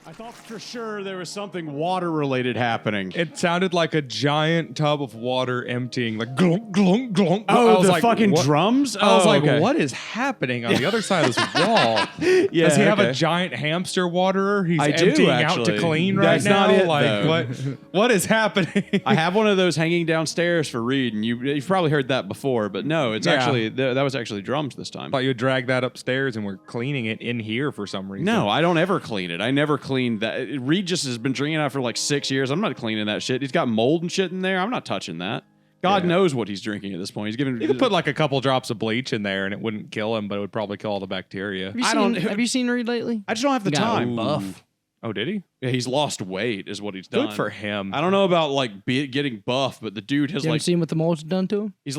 I thought for sure there was something water-related happening. It sounded like a giant tub of water emptying, like glunk, glunk, glunk. Oh, I was the like, fucking what? drums? I was like, okay. what is happening on the other side of this wall? Yeah, Does he have okay. a giant hamster waterer he's I do, emptying out actually. to clean That's right now? not it, like, though. what is happening? I have one of those hanging downstairs for Reed, and you've probably heard that before, but no, it's actually that was actually drums this time. I thought you would drag that upstairs and we're cleaning it in here for some reason. No, I don't ever clean it. I never clean that. Reed just has been drinking out for like 6 years. I'm not cleaning that shit. He's got mold and shit in there. I'm not touching that. God knows what he's drinking at this point. He's giving. You could put like a couple drops of bleach in there and it wouldn't kill him, but it would probably kill all the bacteria. Have you seen Reed lately? I just don't have the He got time. buff. Oh, did he? Yeah, he's lost weight, is what he's done. Good for him. I don't know about like getting buff, but the dude has You haven't like seen what the mold's done to him? he's.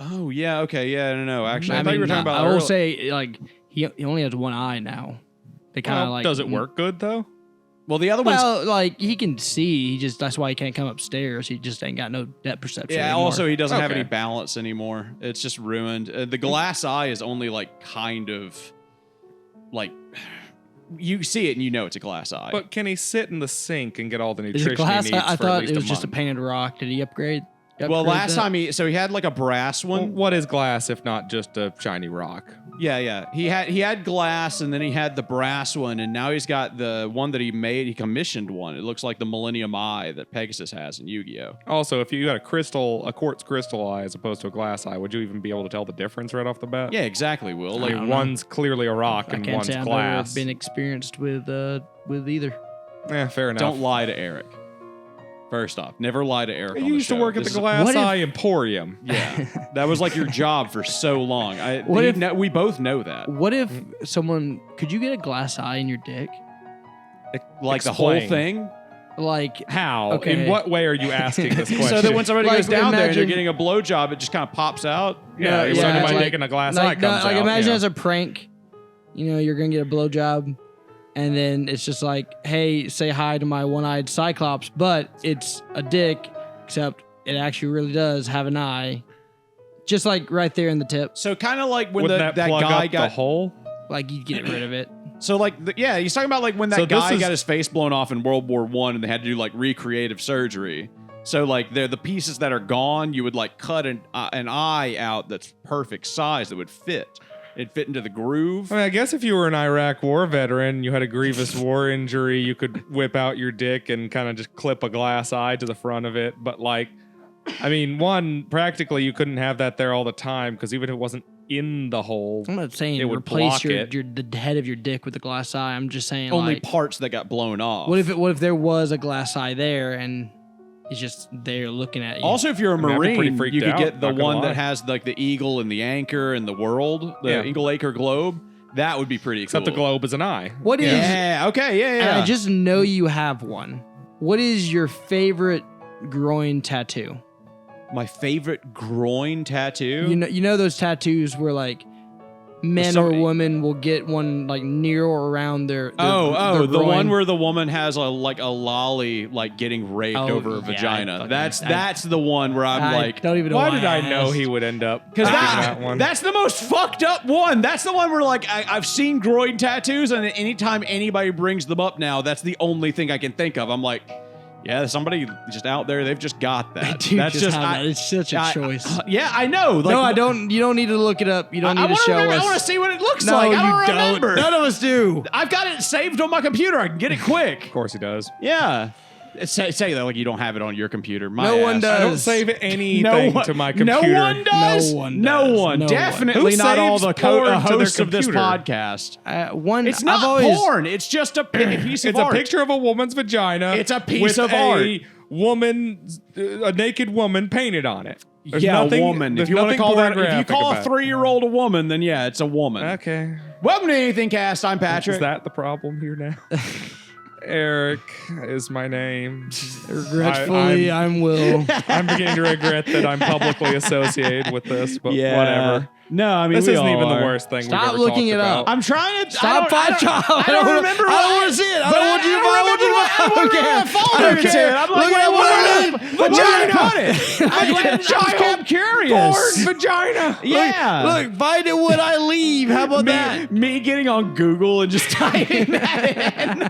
Oh yeah, okay, yeah, no. Actually, I thought you were mean, talking about. I will earlier. say, like, he only has one eye now. They kind of Well, like. does it work good though? Well, the other one's. Well, like he can see. That's why he can't come upstairs. He just ain't got no depth perception. Yeah. anymore. Also, he doesn't have Okay. any balance anymore. It's just ruined. The glass eye is only like kind of, like, you see it and you know it's a glass eye. But can he sit in the sink and get all the Is nutrition it glass? he needs I for at thought least it was a just a month? painted rock. Did he upgrade? Well, last time he had like a brass Well, one. what is glass if not just a shiny rock? Yeah. He had glass, and then he had the brass one, and now he's got the one that he made. He commissioned one. It looks like the Millennium Eye that Pegasus has in Yu-Gi-Oh. Also, if you got a quartz crystal eye as opposed to a glass eye, would you even be able to tell the difference right off the bat? Yeah, exactly. Will Like don't know. one's clearly a rock I and can't one's say I've glass. never been experienced with either. Yeah, fair enough. Don't lie to Eric. First off, never lie to Eric. You used to work at the Glass What if- Eye Emporium. Yeah, that was like your job for so long. We both know that. What if someone could you get a glass eye in your dick? Like the whole Explain. thing. Like How? Okay. In what way are you asking this question? So that when somebody Like, goes down there and they're imagine- getting a blowjob, it just kind of pops out. yeah, No, so yeah, anybody like- making a glass eye like, comes like out. imagine yeah. as a prank, you're gonna get a blowjob, and then it's just like, hey, say hi to my one-eyed cyclops, but it's a dick, except it actually really does have an eye, just like right there in the tip. So kind of like when Wouldn't that plug guy up got the hole? Like you get rid of it. So like he's talking about like when that So this guy is- got his face blown off in World War I and they had to do like recreative surgery. So like they're the pieces that are gone, you would like cut an eye out that's perfect size that would fit. It'd fit into the groove. I mean, I guess if you were an Iraq war veteran, you had a grievous war injury, you could whip out your dick and kind of just clip a glass eye to the front of it. But like, I mean, practically you couldn't have that there all the time because even if it wasn't in the hole, I'm not saying It would replace block it. the head of your dick with a glass eye. I'm just saying Only like, parts that got blown off. what if there was a glass eye there and he's just there looking at you? Also, if you're a I mean, I'd be pretty Marine, freaked you could out, get the not gonna one lie. that has like the eagle and the anchor and the world, the Yeah. Eagle Acre globe. That would be pretty except cool. the globe is an eye. What is? Yeah, okay, And yeah. I just know you have one. What is your favorite groin tattoo? My favorite groin tattoo. You know those tattoos where like men or women will get one like near or around their the groin. one where the woman has a lolly like getting raped Oh, over a yeah, vagina. fucking- That's the one where I'm I like, don't even know Why did I know asked. he would end up because picking that one? that's the most fucked up one. That's the one where like I've seen groin tattoos, and anytime anybody brings them up now, that's the only thing I can think of. I'm like, yeah, somebody just out there, they've just got that. Dude, That's just have that. It's such a choice. Yeah, I know. Like, No, I don't. You don't need to look it up. You don't need to show us. I want to see what it looks No, like. I you don't remember. None of us do. I've got it saved on my computer. I can get it quick. Of course he does. Yeah. Say that like you don't have it on your computer. My No one ass. does. I don't save anything No one, to my computer. No one does. No one No does. one. No one. Definitely Who not all saves the porn to their hosts of this computer? podcast. It's It's not porn. It's just a piece of It's art. a picture of a woman's vagina. It's a piece with of a naked woman painted on it. There's yeah, nothing, a woman. there's If you want to nothing call that, if you pornographic call a about it. 3-year-old a woman, then yeah, it's a woman. Okay. Welcome to AnythingCast. I'm Patrick. Is that the problem here now? Eric is my name. Regretfully, I'm Will. I'm beginning to regret that I'm publicly associated with this, but whatever. No, I mean, This we isn't all even are. the worst thing Stop we've ever looking talked it about. up. I'm trying to Stop I don't remember. I don't want to see it. I don't want you to I don't care. I'm like, Look at vagina. I'm curious. Vagina. Yeah. Look, find it when I leave. How about that? Me getting on Google and just typing that in.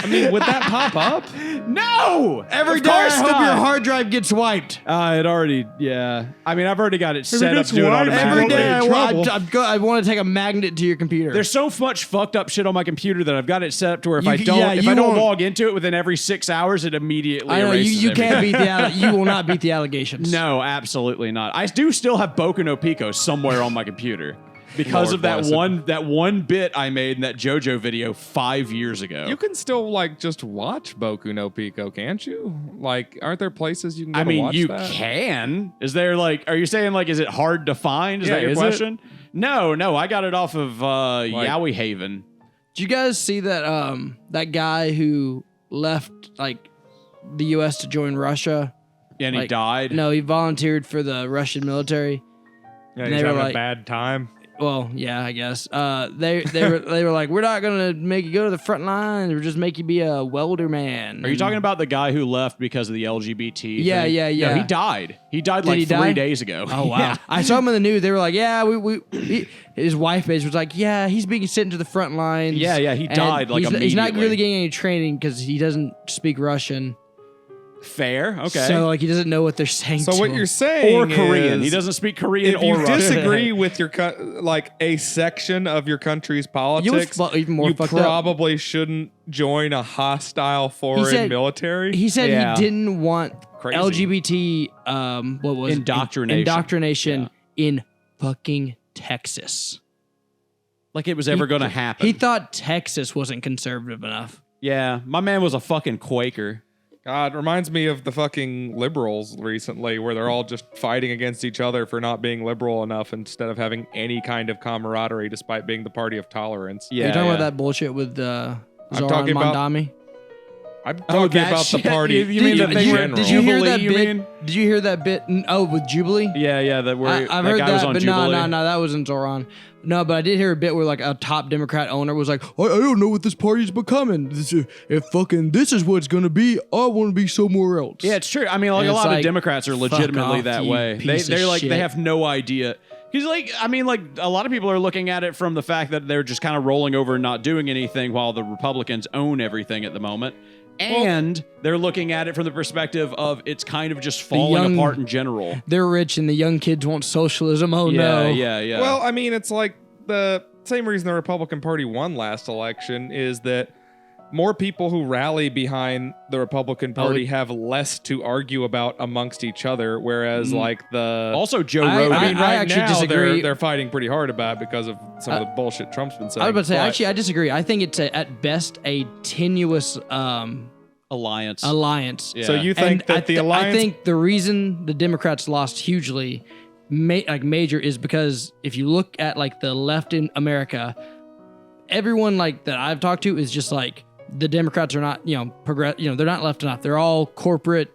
I mean, would that pop up? No. Every Of day I course hope not. your hard drive gets wiped. It already, yeah. I mean, I've already got it set up gets to do it wiped, automatically. Every day trouble. I want to take a magnet to your computer. There's so much fucked up shit on my computer that I've got it set up to where if You- I don't, yeah, if you I don't won't- log into it within every 6 hours, it immediately I know erases you can't everything. beat you will not beat the allegations. No, absolutely not. I do still have Boku no Pico somewhere on my computer because Lord of that bless it. one bit I made in that JoJo video 5 years ago. You can still like just watch Boku no Pico, can't you? Like, aren't there places you can go I to mean, watch you that? can. Is there like? Are you saying like? Is it hard to find? Is Yeah, that your is it? question? No, I got it off of Yowie Haven. Did you guys see that that guy who left like the U.S. to join Russia? And he Like, died. No, he volunteered for the Russian military. Yeah, And he's they were having like- a bad time. Well, yeah, I guess. They were like, we're not gonna make you go to the front lines. We'll just make you be a welder man. Are you talking about the guy who left because of the LGBT? Yeah, thing? yeah, No, yeah. he died. He died Did like he 3 die? days ago. Oh wow! Yeah. I saw him in the news. They were like, "Yeah, his wife base was like, yeah, he's being sent to the front lines." Yeah, he And died like he's not immediately. really getting any training because he doesn't speak Russian. Fair. Okay. So like he doesn't know what they're saying. So to what him. you're saying or Korean. is, He doesn't speak Korean if or you Russian. disagree with your like a section of your country's politics, even more you fucked up. probably shouldn't join a hostile foreign said- military. He said Yeah. he didn't want Crazy. LGBT what was it? Indoctrination. Indoctrination in fucking Texas. Like it was ever going to happen. He thought Texas wasn't conservative enough. Yeah, my man was a fucking Quaker. God, reminds me of the fucking liberals recently, where they're all just fighting against each other for not being liberal enough instead of having any kind of camaraderie, despite being the party of tolerance. Yeah, Are you talking yeah. about that bullshit with Zoran talking about- Mondami? I'm talking that about shit? the party. You mean the in thing where- general. Did you hear Jubilee, that you bit? mean? Did you hear that bit? Oh, with Jubilee? Yeah, that where I've that heard guy was that, on but Jubilee. no, that wasn't Zoran. No, but I did hear a bit where like a top Democrat owner was like, I don't know what this party's becoming. This is what it's gonna be. I want to be somewhere else. Yeah, it's true. I mean, like And a it's lot of like, Democrats are fuck legitimately off, that you way. piece They're of like shit. they have no idea. Because like I mean, like a lot of people are looking at it from the fact that they're just kind of rolling over and not doing anything while the Republicans own everything at the moment. And they're looking at it from the perspective of it's kind of just falling young- apart in general. They're rich and the young kids want socialism. Oh no. Yeah. Well, I mean, it's like the same reason the Republican Party won last election is that more people who rally behind the Republican Party have less to argue about amongst each other, whereas like the also Joe I- Rogan. I mean, I right actually now disagree. they're fighting pretty hard about it because of some of the bullshit Trump's been saying. I was about to say, But actually, I disagree. I think it's at best a tenuous Alliance. alliance. Yeah. So you think And that the alliance? I think the reason the Democrats lost hugely, major, is because if you look at like the left in America, everyone like that I've talked to is just like the Democrats are not, progress. They're not left enough. They're all corporate.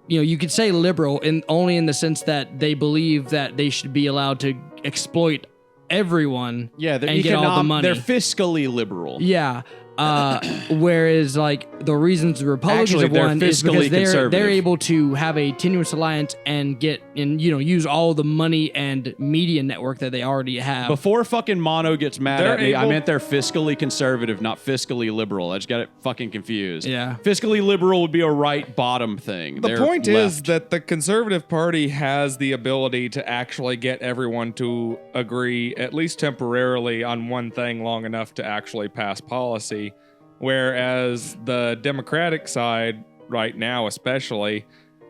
You could say liberal only in the sense that they believe that they should be allowed to exploit everyone. yeah, they're and get all the money. They're fiscally liberal. Yeah. Whereas like the reasons the Republicans Actually, have they're won is because fiscally conservative. they're able to have a tenuous alliance and use all the money and media network that they already have. Before fucking Mono gets mad They're at me, I able- meant they're fiscally conservative, not fiscally liberal. I just got it fucking confused. Yeah. Fiscally liberal would be a right bottom thing. The They're point is left. that the Conservative Party has the ability to actually get everyone to agree, at least temporarily, on one thing long enough to actually pass policy. Whereas the Democratic side, right now especially,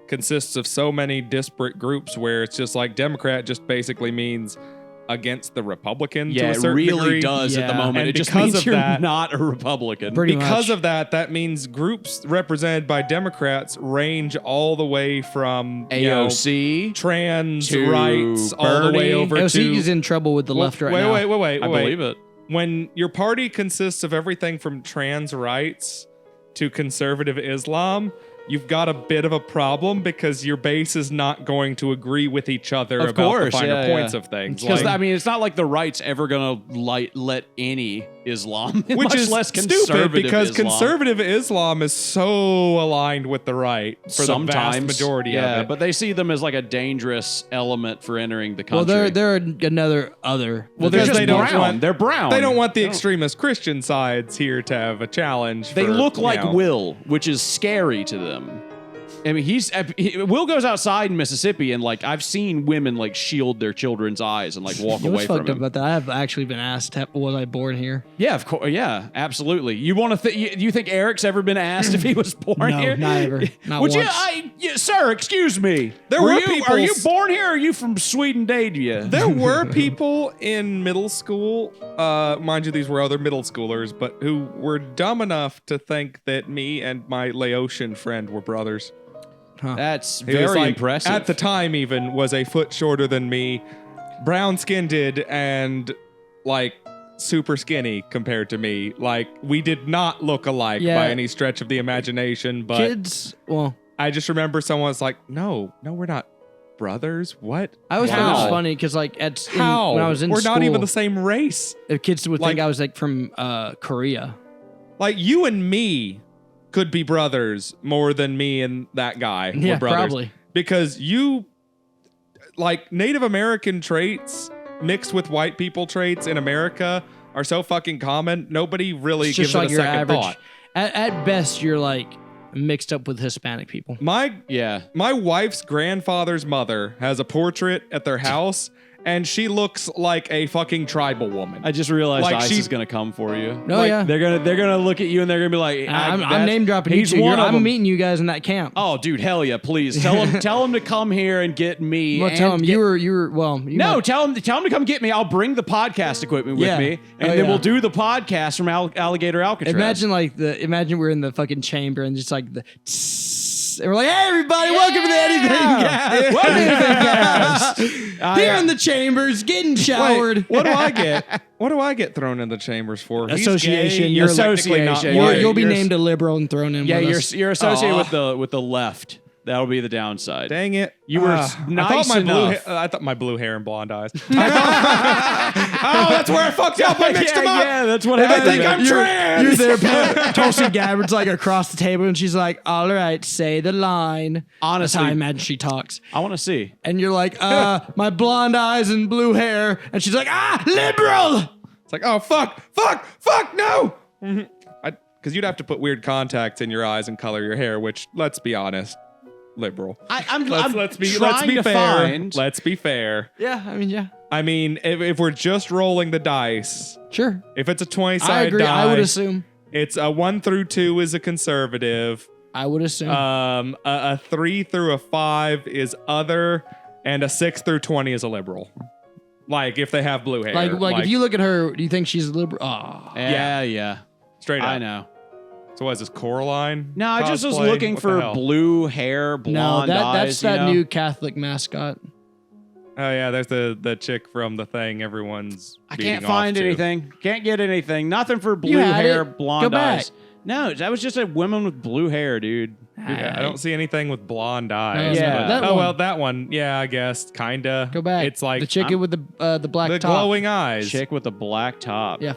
consists of so many disparate groups where it's just like Democrat just basically means against the Republican to yeah, a it certain really degree. does at the Yeah. moment. And It just because means of you're that- not a Republican. Pretty Because much. of that means groups represented by Democrats range all the way from AOC. trans to rights all the way Bernie. over AOC to is in trouble with the left right now. Wait. I believe it. When your party consists of everything from trans rights to conservative Islam, you've got a bit of a problem because your base is not going to agree with each other Of about course, the finer yeah, points yeah. of things. Because Like, I mean, it's not like the right's ever gonna let any Islam, which much is less stupid conservative because Islam. conservative Islam is so aligned with the right for Sometimes, the vast majority yeah, of it. but they see them as like a dangerous element for entering the Well, country. they're another other. well, because they're just they don't brown. want- they're brown. They don't want the extremist Christian sides here to have a challenge. They for, look you like know. Will, which is scary to them. I mean, Will goes outside in Mississippi, and like I've seen women like shield their children's eyes and like walk You know what's away from fucked up him. about that? I have actually been asked, was I born here? Yeah, of course. Yeah, absolutely. You want to? You think Eric's ever been asked if he was born No, here? not ever. Not Would once. sir? Excuse me. There were you, people- Are you born here? Or are you from Sweden-Davia? There were people in middle school, mind you, these were other middle schoolers, but who were dumb enough to think that me and my Laotian friend were brothers. That's He was, very like, impressive. At the time, even was a foot shorter than me, brown skinned, and like super skinny compared to me. Like we did not look alike Yeah. by any stretch of the imagination. But Kids, well, I just remember someone was like, "No, we're not brothers. What? I always found it was How? funny because like How? when I was in we're school, not even the same race. kids would think like- I was like from Korea. Like you and me could be brothers more than me and that guy Yeah, were brothers. probably. Because you like Native American traits mixed with white people traits in America are so fucking common. Nobody really It's gives just it like a your second average. thought. At best, you're like mixed up with Hispanic people. My yeah. wife's grandfather's mother has a portrait at their house, and she looks like a fucking tribal woman. I just realized Like ICE she- is gonna come for you. No, yeah. They're gonna look at you and they're gonna be like, I'm name dropping you He's two. one of I'm them. meeting you guys in that camp. Oh, dude, hell yeah! Please tell him to come here and get me. Well, and tell them get- you were well. You No, might- tell him to come get me. I'll bring the podcast equipment with Yeah. me, and Oh, then yeah. we'll do the podcast from Alligator Alcatraz. Imagine we're in the fucking chamber and just like the. And we're like, hey everybody, welcome to the AnythingCast. Welcome to the AnythingCast. Here in the chambers, getting showered. Wait, what do I get? What do I get thrown in the chambers for? He's Association. gay, You're technically not association. white. You'll be You're- named a liberal and thrown in. Yeah, with you're us. you're associated Aw. with the left. That'll be the downside. Dang it! You were I nice thought my blue. enough. I thought my blue hair and blonde eyes. oh, that's where I fucked up. I mixed them up. Yeah, that's what I happened. think I'm You're- trans. You're there, Tulsi Gabbard's like across the table, and she's like, "All right, say the line." That's how I Honestly, imagine she talks. I want to see. And you're like, my blonde eyes and blue hair, and she's like, liberal. It's like, oh fuck, no. Because you'd have to put weird contacts in your eyes and color your hair, which, let's be honest, liberal. Let's be fair. Find. Let's be fair. Yeah, I mean, yeah, I mean, if we're just rolling the dice, sure. if it's a 20-sided I agree. die, I would assume. it's a 1 through 2 is a conservative. I would assume. A 3 through a 5 is other, and a 6 through 20 is a liberal. Like if they have blue hair. like if you look at her, do you think she's liberal? Oh, Yeah. straight up. I know. So what is this, Coraline? No, I just was cosplay? looking What the for hell? blue hair, no, blonde eyes. that's that new Catholic mascot. Oh yeah, there's the chick from the thing everyone's I beating can't off find to. anything. Can't get anything. Nothing for blue You had hair, it. blonde Go back. eyes. No, that was just a woman with blue hair, dude. Yeah, I don't see anything with blonde eyes. Yeah. but- That oh one. well, that one. Yeah, I guess kinda. Go back. It's like the chicken with the black the top. glowing eyes. Chick with the black top. Yeah.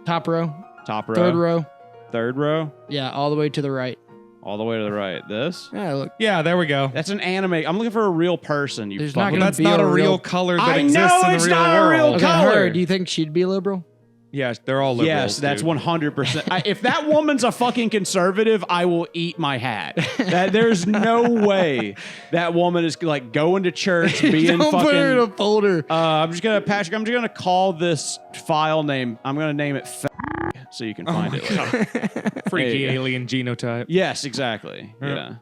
Top row, Top row. third row. Third row. Yeah, all the way to the right. All the way to the right. This? Yeah, look. Yeah, there we go. That's an anime. I'm looking for a real person. You There's not fucking- gonna That's be not a a real real- color that I exists know in the it's real not a world. real Okay, color. her. Do you think she'd be liberal? Yeah, they're all liberals. Yes, that's dude. 100%. If that woman's a fucking conservative, I will eat my hat. There's no way that woman is like going to church, being Don't fucking. put her in a folder. I'm just gonna, Patrick. I'm just gonna call this file name. I'm gonna name it so you can find it. Later. freaky There you go. alien genotype. Yes, exactly. Yeah.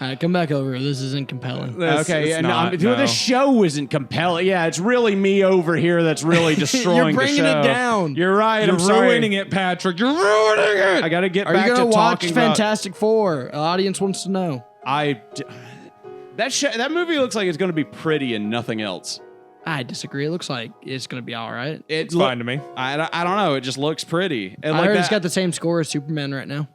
All right, come back over. This isn't compelling. Okay. it's And not, the show isn't compelling. Yeah, it's really me over here that's really destroying bringing the show. it down. You're right. You're I'm sorry. ruining it, Patrick. You're ruining it. I got to get Are back you to gonna watch talking about. Fantastic Four? The audience wants to know. That movie looks like it's going to be pretty and nothing else. I disagree. It looks like it's gonna be all right. It's fine to me. I don't know. It just looks pretty. And I like heard it's that- got the same score as Superman right now.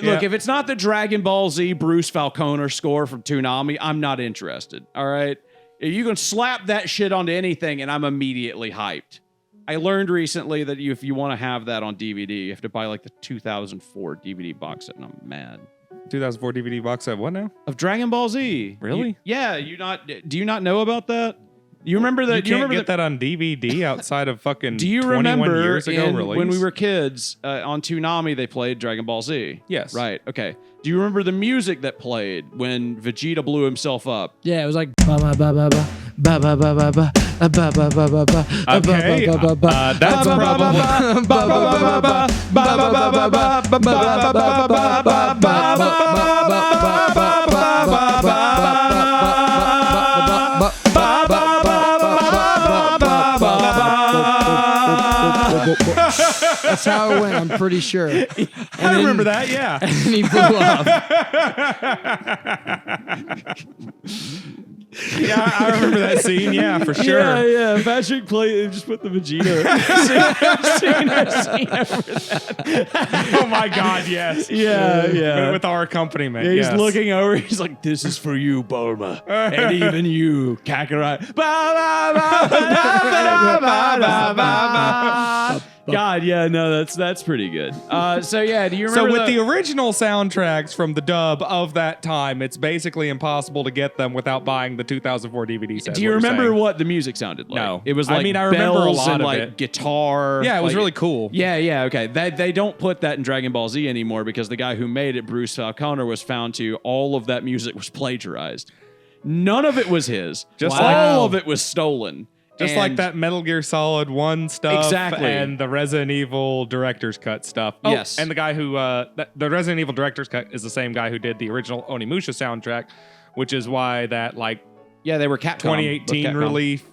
Look, if it's not the Dragon Ball Z Bruce Falconer score from Toonami, I'm not interested. All right? You can slap that shit onto anything, and I'm immediately hyped. I learned recently that if you want to have that on DVD, you have to buy like the 2004 DVD box set, and I'm mad. 2004 DVD box set, what now? Of Dragon Ball Z. Really? Do you not know about that? You remember that? You can't get that on DVD outside of fucking do you 21 remember years ago release? when we were kids on Toonami they played Dragon Ball Z? Yes. Right. Okay. Do you remember the music that played when Vegeta blew himself up? Yeah, it was like ba ba ba ba ba ba ba ba ba ba ba ba ba ba ba. Okay, that's probably. That's how it went, I'm pretty sure. I remember that, yeah. And then he blew up. Yeah, I remember that scene, yeah, for sure. Yeah. Patrick just put the Vegeta scene over that. Oh my God, yes. Yeah. With our accompaniment, Yeah, he's yes. looking over. He's like, "This is for you, Bulma, and even you, Kakarot." God, yeah, no, that's pretty good. So yeah, do you remember? So with the original soundtracks from the dub of that time, it's basically impossible to get them without buying the 2004 DVD set. Do you remember what the music sounded like? No. It was like I mean, I remember a bells lot and of like it. guitar. Yeah, it was like- really cool. Yeah, okay. They don't put that in Dragon Ball Z anymore because the guy who made it, Bruce Falconer, was found to all of that music was plagiarized. None of it was his. Just all of it was stolen. Just like that Metal Gear Solid 1 stuff. Exactly. And the Resident Evil Director's Cut stuff. Oh, Yes. And the guy who, the Resident Evil Director's Cut is the same guy who did the original Onimusha soundtrack, which is why that, like, Yeah, they were Capcom. 2018 Capcom.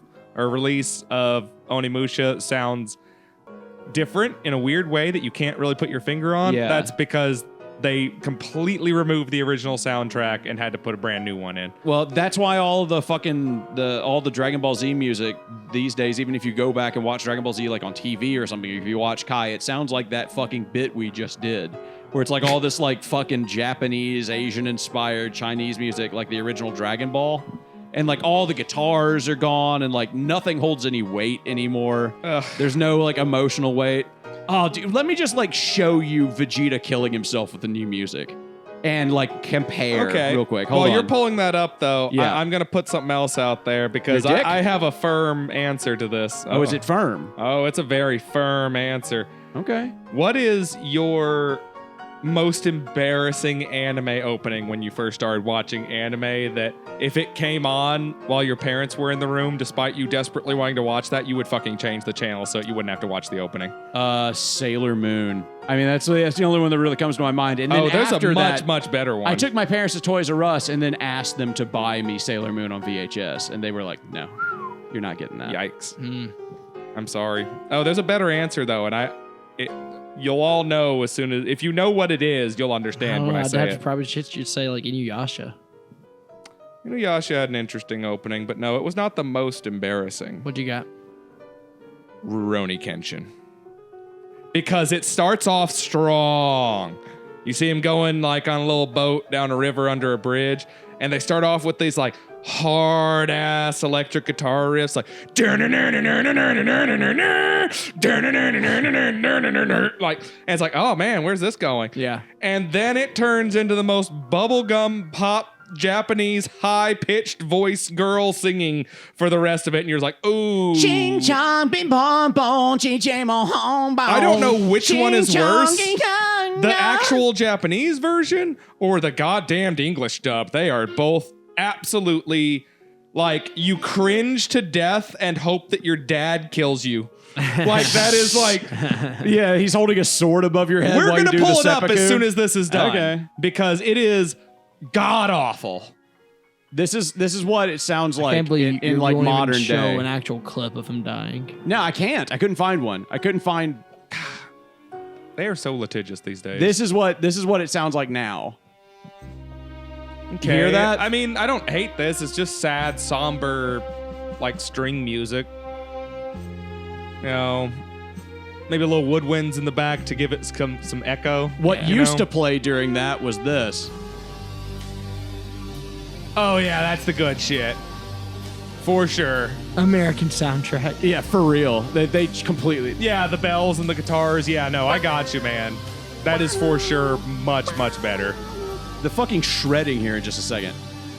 release of Onimusha sounds different in a weird way that you can't really put your finger on. Yeah. That's because they completely removed the original soundtrack and had to put a brand new one in. Well, that's why all of all the Dragon Ball Z music these days, even if you go back and watch Dragon Ball Z like on TV or something, if you watch Kai, it sounds like that fucking bit we just did, where it's like all this like fucking Japanese, Asian inspired Chinese music, like the original Dragon Ball. And like all the guitars are gone and like nothing holds any weight anymore. Ugh. There's no like emotional weight. Oh, dude, let me just like show you Vegeta killing himself with the new music and like compare real quick. Hold on. While you're pulling that up, though, Yeah. I'm going to put something else out there because Your dick? I have a firm answer to this. Oh, is it firm? Oh, it's a very firm answer. Okay. What is your most embarrassing anime opening when you first started watching anime that if it came on while your parents were in the room, despite you desperately wanting to watch that, you would fucking change the channel so you wouldn't have to watch the opening? Sailor Moon. I mean, that's the only one that really comes to my mind. And then There's after a that, much better one. I took my parents to Toys R Us and then asked them to buy me Sailor Moon on VHS, and they were like, "No, you're not getting that." Yikes. Mm. I'm sorry. Oh, there's a better answer though, and you'll all know as soon as if you know what it is, you'll understand when I I'd say have it. to probably should say like Inuyasha. Inuyasha had an interesting opening, but no, it was not the most embarrassing. What you got? Rurouni Kenshin. Because it starts off strong. You see him going like on a little boat down a river under a bridge, and they start off with these like hard ass electric guitar riffs like like, and it's like, oh man, where's this going? Yeah. And then it turns into the most bubblegum pop Japanese high-pitched voice girl singing for the rest of it, and you're like, ooh. I don't know which one is worse. The actual Japanese version or the goddamned English dub. They are both absolutely like you cringe to death and hope that your dad kills you. Like that is like Yeah, he's holding a sword above your head. we're while you gonna do pull the it up as seppuku. soon as this is done. Okay. Because it is god awful. This is what it sounds I like can't believe in you like won't even modern show day. an actual clip of him dying. No, I can't. I couldn't find one. I couldn't find. They are so litigious these days. This is what it sounds like now. Okay. Hear that? I mean, I don't hate this. It's just sad, somber, like string music. You know, Maybe a little woodwinds in the back to give it some echo. What used to play during that was this. Oh yeah, that's the good shit. For sure. American soundtrack. Yeah, for real. They completely. Yeah, the bells and the guitars. Yeah, no, I got you, man. That is for sure much, much better. The fucking shredding here in just a second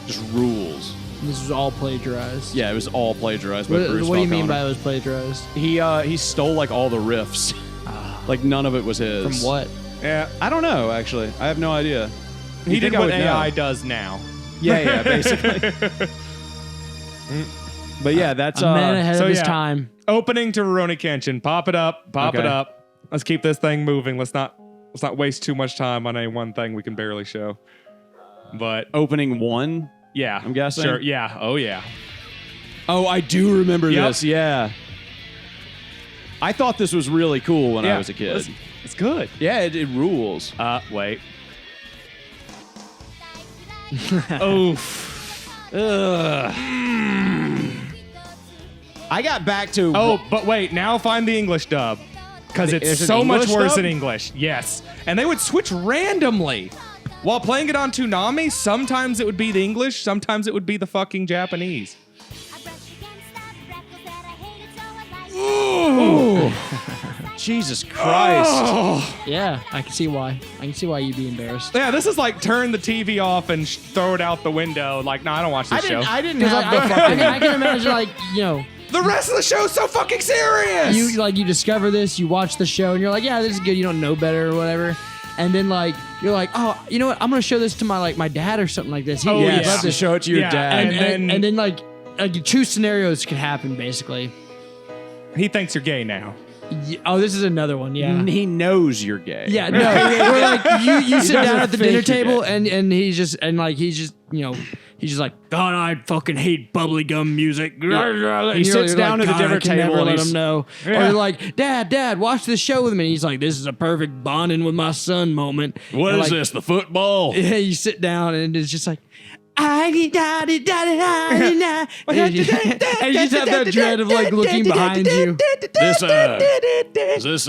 just rules. This was all plagiarized. Yeah, it was all plagiarized by Bruce What do you mean Falconer. by it was plagiarized? He stole like all the riffs. Like none of it was his. From what? Yeah, I don't know actually. I have no idea. he You'd did think I what would know. AI does now. Yeah, basically. But yeah, that's A man ahead so of his yeah. time. Opening to Rurouni Kenshin. Pop it up. It Okay. up. Let's keep this thing moving. Let's not waste too much time on any one thing we can barely show. But opening one. yeah, I'm guessing? Sure. Yeah. Oh yeah. Oh, I do remember Yep. this. Yeah. I thought this was really cool when I was a kid. It's good. Yeah, it rules. Wait. Oof. Ugh. I got back to. Oh, but wait. Now find the English dub. Because it's There's an so much English worse dub? in English. Yes. And they would switch randomly. While playing it on Toonami, sometimes it would be the English, sometimes it would be the fucking Japanese. Ooh. Jesus Christ. Yeah, I can see why. I can see why you'd be embarrassed. Yeah, this is like turn the TV off and throw it out the window. Like, no, I don't watch this show. I didn't 'Cause have the I fucking. can imagine, like, you know, The rest of the show's so fucking serious. you discover this, you watch the show, and you're like, yeah, this is good. You don't know better or whatever. And then like you're like, oh, you know what? I'm gonna show this to my dad or something like this. He would Yes, love to this. show it to your Yeah, dad. And then like two scenarios could happen basically. He thinks you're gay now. Oh, this is another one. Yeah. He knows you're gay. Yeah, no. We're like you sit down doesn't at the think dinner you're table gay. and he's just you know he's just like, God, I fucking hate bubblegum music. And He sits you're down at the God, dinner I can table never and let he's- him know. Or you're like, Dad, watch this show with me. And he's like, this is a perfect bonding with my son moment. What And is like, this? The football? Yeah, you sit down and it's just like, and you just have that dread of like looking behind you. This is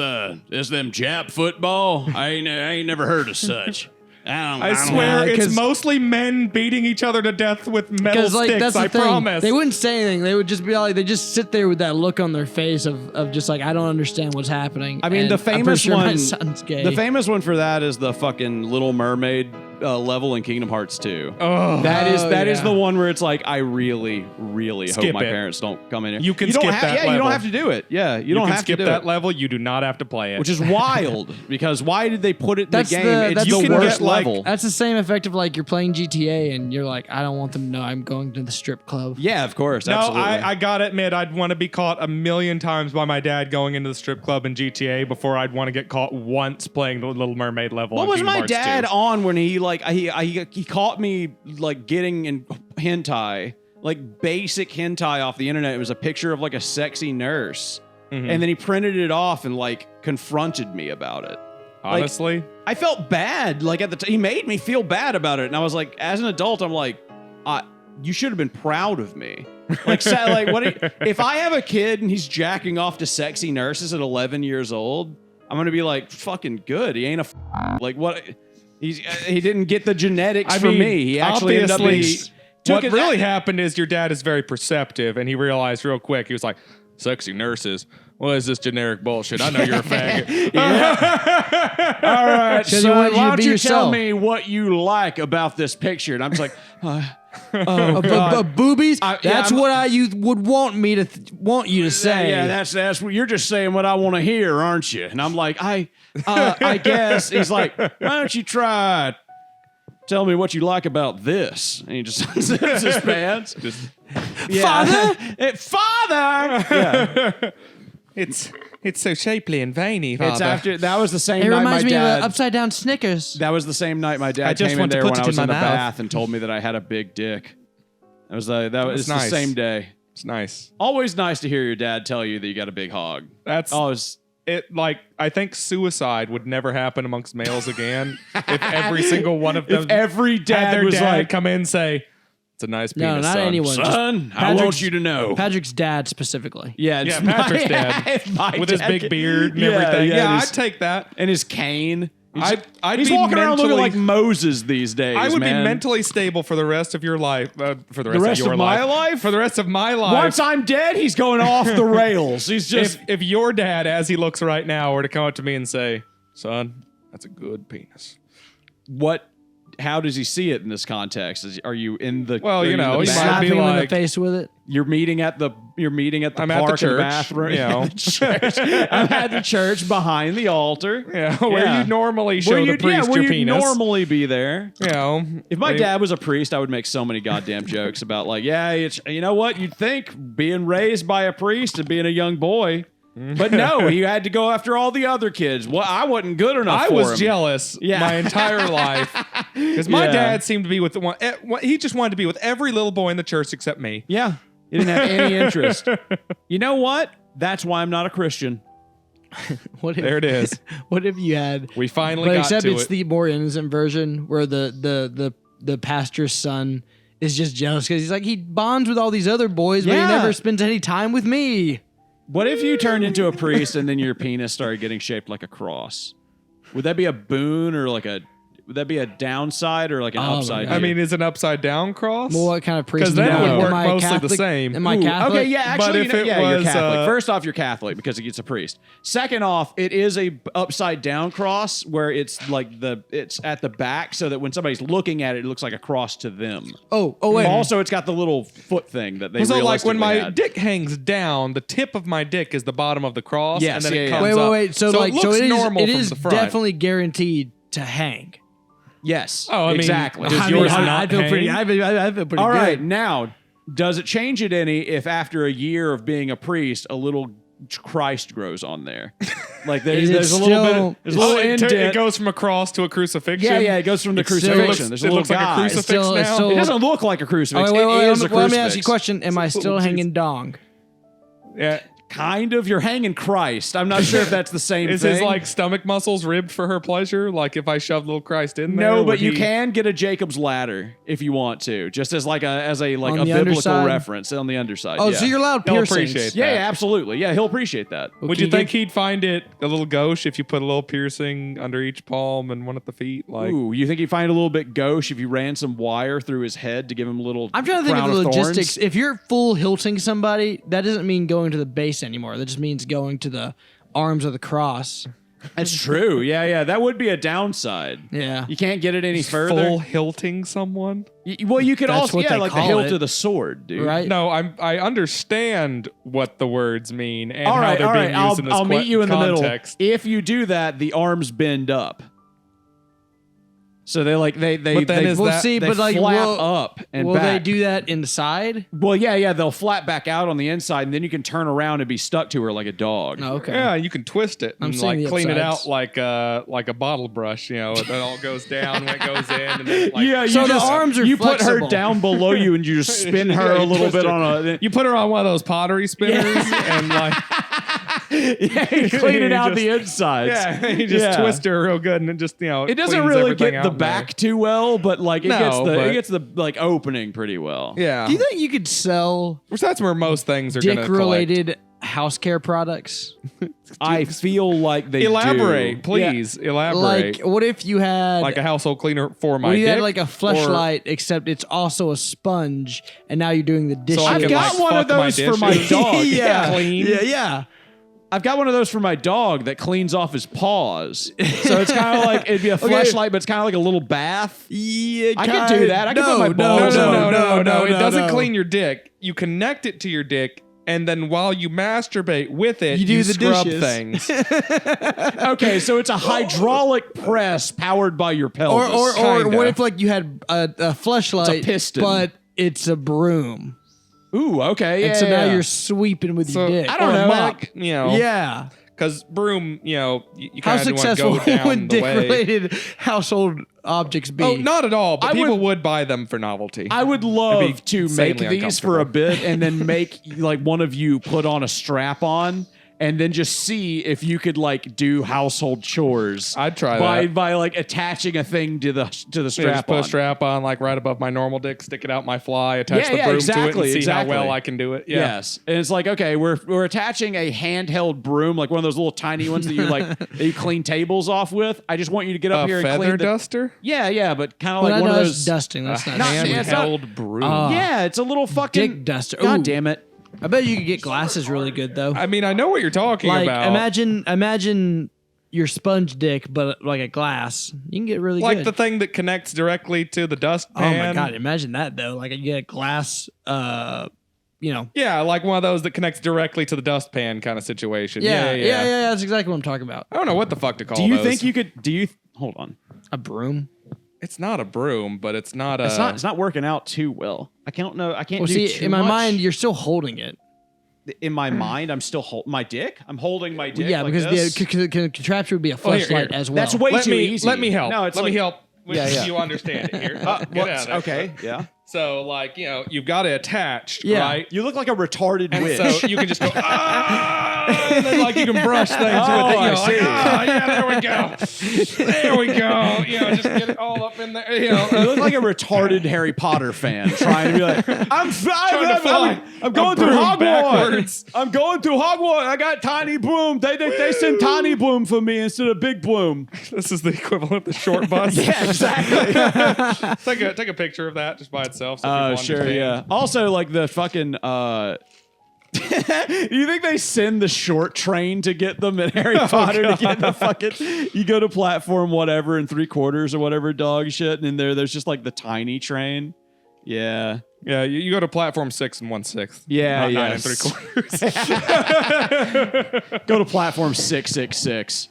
this them Jap football? I ain't never heard of such. I swear know, it's 'cause- mostly men beating each other to death with metal Because like sticks, that's the I thing. promise. They wouldn't say anything. They would just be like, they just sit there with that look on their face of just like, I don't understand what's happening. I mean, And the I'm pretty famous sure my one. son's gay. The famous one for that is the fucking Little Mermaid level in Kingdom Hearts 2. Oh, That is yeah. the one where it's like, I really, really hope Skip my it. parents don't come in here. You can don't skip ha- that Yeah, you level. don't have to do it. Yeah, you don't can have skip to do that it. level. You do not have to play it. Which is wild because why did they put it in That's the game? the- It's that's the the worst get, like- level. That's the same effect of like you're playing GTA and you're like, I don't want them to know I'm going to the strip club. Yeah, of course. no, Absolutely. I gotta admit, I'd want to be caught a million times by my dad going into the strip club in GTA before I'd want to get caught once playing the Little Mermaid level. What on was Kingdom my Hearts dad 2. on when he like he caught me like getting in hentai, like basic hentai off the internet? It was a picture of like a sexy nurse, Mhm. and then he printed it off and like confronted me about it. Honestly, I felt bad. Like at the he made me feel bad about it, and I was like, as an adult, I'm like, you should have been proud of me. Like, like what? If I have a kid and he's jacking off to sexy nurses at 11 years old, I'm gonna be like, fucking good. He ain't like what? He didn't get the genetics for me. He actually ended up being. obviously, took what it- really happened is your dad is very perceptive, and he realized real quick. He was like, "Sexy nurses. What is this generic bullshit? I know you're a faggot." All right, So he son, wanted you why to don't be you tell yourself. me what you like about this picture? And I'm just like, Boobies. Yeah, That's I'm- what you would want me to want you to say. yeah, that's what you're just saying what I want to hear, aren't you? And I'm like, I guess. He's like, why don't you try tell me what you like about this? And he just zips his pants. Father? Father! Yeah. It's so shapely and veiny, Father. It's after, that was the same It night my reminds me of dad, an upside down Snickers. that was the same night my dad I just came in want to there put when it I was in in the my mouth. bath and told me that I had a big dick. It was it's That's nice. the same day. It's nice. Always nice to hear your dad tell you that you got a big hog. That's Always. it. Like, I think suicide would never happen amongst males again if every single one of them If every had dad their was dad like, come in and say, It's a nice No, penis, not son. anyone. Just Son, I Patrick's- want you to know. Patrick's dad specifically. Yeah, Yeah, Patrick's dad. With his big beard and everything. Yeah, and I'd take that. and his cane. I'd He's be walking around looking mentally- like Moses these days. I would man. be mentally stable for the rest of your life. For the rest of your of my life. life? For the rest of my life. Once I'm dead, he's going off the rails. He's just. if your dad, as he looks right now, were to come up to me and say, "Son, that's a good penis." What? How does he see it in this context? Are you in the? Well, are you in know, the he bath- might Slapping be him in the like- face with it. You're meeting at the. I'm at park the in church, bathroom. you know. The church. I'm at the church behind the altar. Yeah, where Yeah. you normally show Where the you'd- priest where your you'd penis. normally be there. You know, If my dad was a priest, I would make so many goddamn jokes about like, yeah, it's you know what you'd think being raised by a priest and being a young boy, but no, he had to go after all the other kids. Well, I wasn't good enough. I for was him. jealous Yeah. my entire life because my Yeah. dad seemed to be with the one. He just wanted to be with every little boy in the church except me. Yeah, he didn't have any interest. You know what? That's why I'm not a Christian. What if, There it is. What if you had? We finally But got except to it's it. the more innocent version where the pastor's son is just jealous because he's like he bonds with all these other boys, but he Yeah. never spends any time with me. What if you turned into a priest and then your penis started getting shaped like a cross? Would that be a boon or like a? Would that be a downside or like an Oh my upside? God. I mean, is an upside down cross? Well, what kind of priest? 'Cause then am it would I? work Am I mostly the Catholic? same. Am I Ooh, Catholic? okay, yeah, actually, But if it you're was, Catholic. First off, you're Catholic because it's a priest. Second off, it is a upside down cross where it's like it's at the back so that when somebody's looking at it, it looks like a cross to them. Oh, wait. Also, it's got the little foot thing that they so like when my had. dick hangs down, the tip of my dick is the bottom of the cross, Yes, and then yeah, it yeah. comes wait. up. So like, it so looks it is. normal It from is the front. definitely guaranteed to hang. Yes. Oh, I mean, exactly. does I yours mean, not I feel pretty. hang? I feel pretty All good. right, now, does it change it any if after a year of being a priest, a little Christ grows on there? Like Is it there's a little bit, still- there's a little it indent. goes from a cross to a crucifixion. Yeah, it goes from the It still crucifixion. looks- There's a it little looks like a guy. crucifix It's still- it's now. still- It doesn't look like a crucifix. Oh, wait, It is a let me ask you crucifix. a question. Am I still Jesus. hanging dong? Yeah. Kind of. You're hanging Christ. I'm not sure if that's the same Is thing. his like stomach muscles ribbed for her pleasure? Like if I shoved little Christ in there? No, would but you he- can get a Jacob's ladder if you want to, just as like a On a the biblical underside? reference on the underside. Oh, yeah. so you're allowed He'll piercings. appreciate Yeah, that. yeah, absolutely. Yeah, he'll appreciate that. Well, Would can you think get- he'd find it a little gauche if you put a little piercing under each palm and one at the feet? Like, Ooh, you think he'd find a little bit gauche if you ran some wire through his head to give him a little? I'm trying to think of crown the logistics. thorns? If you're full hilting somebody, that doesn't mean going to the base anymore. That just means going to the arms of the cross. That's true. Yeah, yeah, that would be a downside. Yeah. You can't get it any further. full hilting someone? Well, you could That's also what they like the call hilt it. of the sword, dude. Right? No, I understand what the words mean and All how right, they're all being right. used in this I'll meet you in the context. middle. If you do that, the arms bend up. So they like they But then they, is We'll that- see, they but like, flap will, up and will they back. do that inside? Well, yeah, they'll flap back out on the inside, and then you can turn around and be stuck to her like a dog. Oh, okay. Yeah, you can twist it I'm and seeing like the clean it upsides. out like a bottle brush. You know, it all goes down when it goes in, and then like, Yeah, So you the just, arms are you put her flexible. down below you, and you just spin Yeah, her a you little twist bit her. on a. You put her on one of those pottery spinners and like Yeah, you clean it You out just- the insides. yeah, you just Yeah. twist her real good and it just It doesn't cleans really everything get out the in there. back too well, but like it No, but- gets the like opening pretty well. Yeah, Do you think you could sell which that's where most things are going to dick-related house care products? I feel like they Elaborate, do. please. Elaborate. Like, what if you had Like a household cleaner for my what if you dick? had like a fleshlight, except it's also a sponge, and now you're doing the dishes? So I I've can, got like, one of fuck my those for my dishes? dog. yeah, clean. yeah. I've got one of those for my dog that cleans off his paws. So it's kind of like it'd be a fleshlight, but it's kind of like a little bath. Yeah, I could do that. I could put my No, balls no. It doesn't no. clean your dick. You connect it to your dick, and then while you masturbate with it, You do the scrub dishes. things. Okay, so it's a hydraulic press powered by your pelvis. Or Kinda. what if like you had a fleshlight, It's a piston. but it's a broom, Ooh, okay, yeah. and so now yeah. you're sweeping with So, your dick. I don't or know, a mop, like- you know. Yeah. Because broom, you know, you How kind of want to successful go down would the way. dick-related household objects be? Oh, not at all. But I people would- would buy them for novelty. I would love to make insanely these for a bit and then make like one of you put on a strap on and then just see if you could like do household chores. I'd try by that. by like attaching a thing to the Just strap put a on. strap on like right above my normal dick, stick it out my fly, attach the broom to it, and see how well I can do it. Yeah. Yes, and it's like, okay, we're attaching a handheld broom, like one of those little tiny ones that you like that you clean tables off with. I just want you to get up here and feather clean duster. Yeah, but kind of Well, like one of that's those. dusting. That's not Handheld broom. Yeah, it's a little fucking dick duster. God Ooh. damn it! I bet you could get glasses really good though. I mean, I know what you're talking Like about. imagine your sponge dick, but like a glass. You can get really like good. the thing that connects directly to the Oh dustpan. my god! Imagine that though. Like you get a glass. Yeah, like one of those that connects directly to the dustpan kind of situation. Yeah. That's exactly what I'm talking about. I don't know what the fuck to call Do you those. think you could? Hold on? A broom. It's not a broom, but it's not a. It's not working out too well. I can't know. I can't Well, do see, too in my much. mind, you're still holding it. In my mind, I'm still holding my dick. I'm holding my dick. Yeah, like because this. the contraption would be a Oh, here, fleshlight here. as well. That's way let too me easy. let me help. No, it's let like, me help. Yeah. You understand it here. Get well, out of there. okay, yeah. So like you've got it attached, Yeah. right? You look like a retarded And witch. so you can just go, and then like you can brush things with it. I Like, see. yeah, there we go. There we go. Just get it all up in there. You look like a retarded Harry Potter fan trying to be like, I'm going through broom Hogwarts. backwards. I'm going through Hogwarts. I got tiny bloom. They send tiny bloom for me instead of big bloom. This is the equivalent of the short bus. Yeah, exactly. Take a picture of that just by itself. So Oh, people sure, understand. yeah. Also, like the fucking. You think they send the short train to get them in Harry Potter to get the fucking? You go to platform whatever and 3/4 or whatever dog shit, and there's just like the tiny train. Yeah. Yeah, you go to platform 6 1/6. Yeah, not 9 yes. 3/4. Go to platform 666.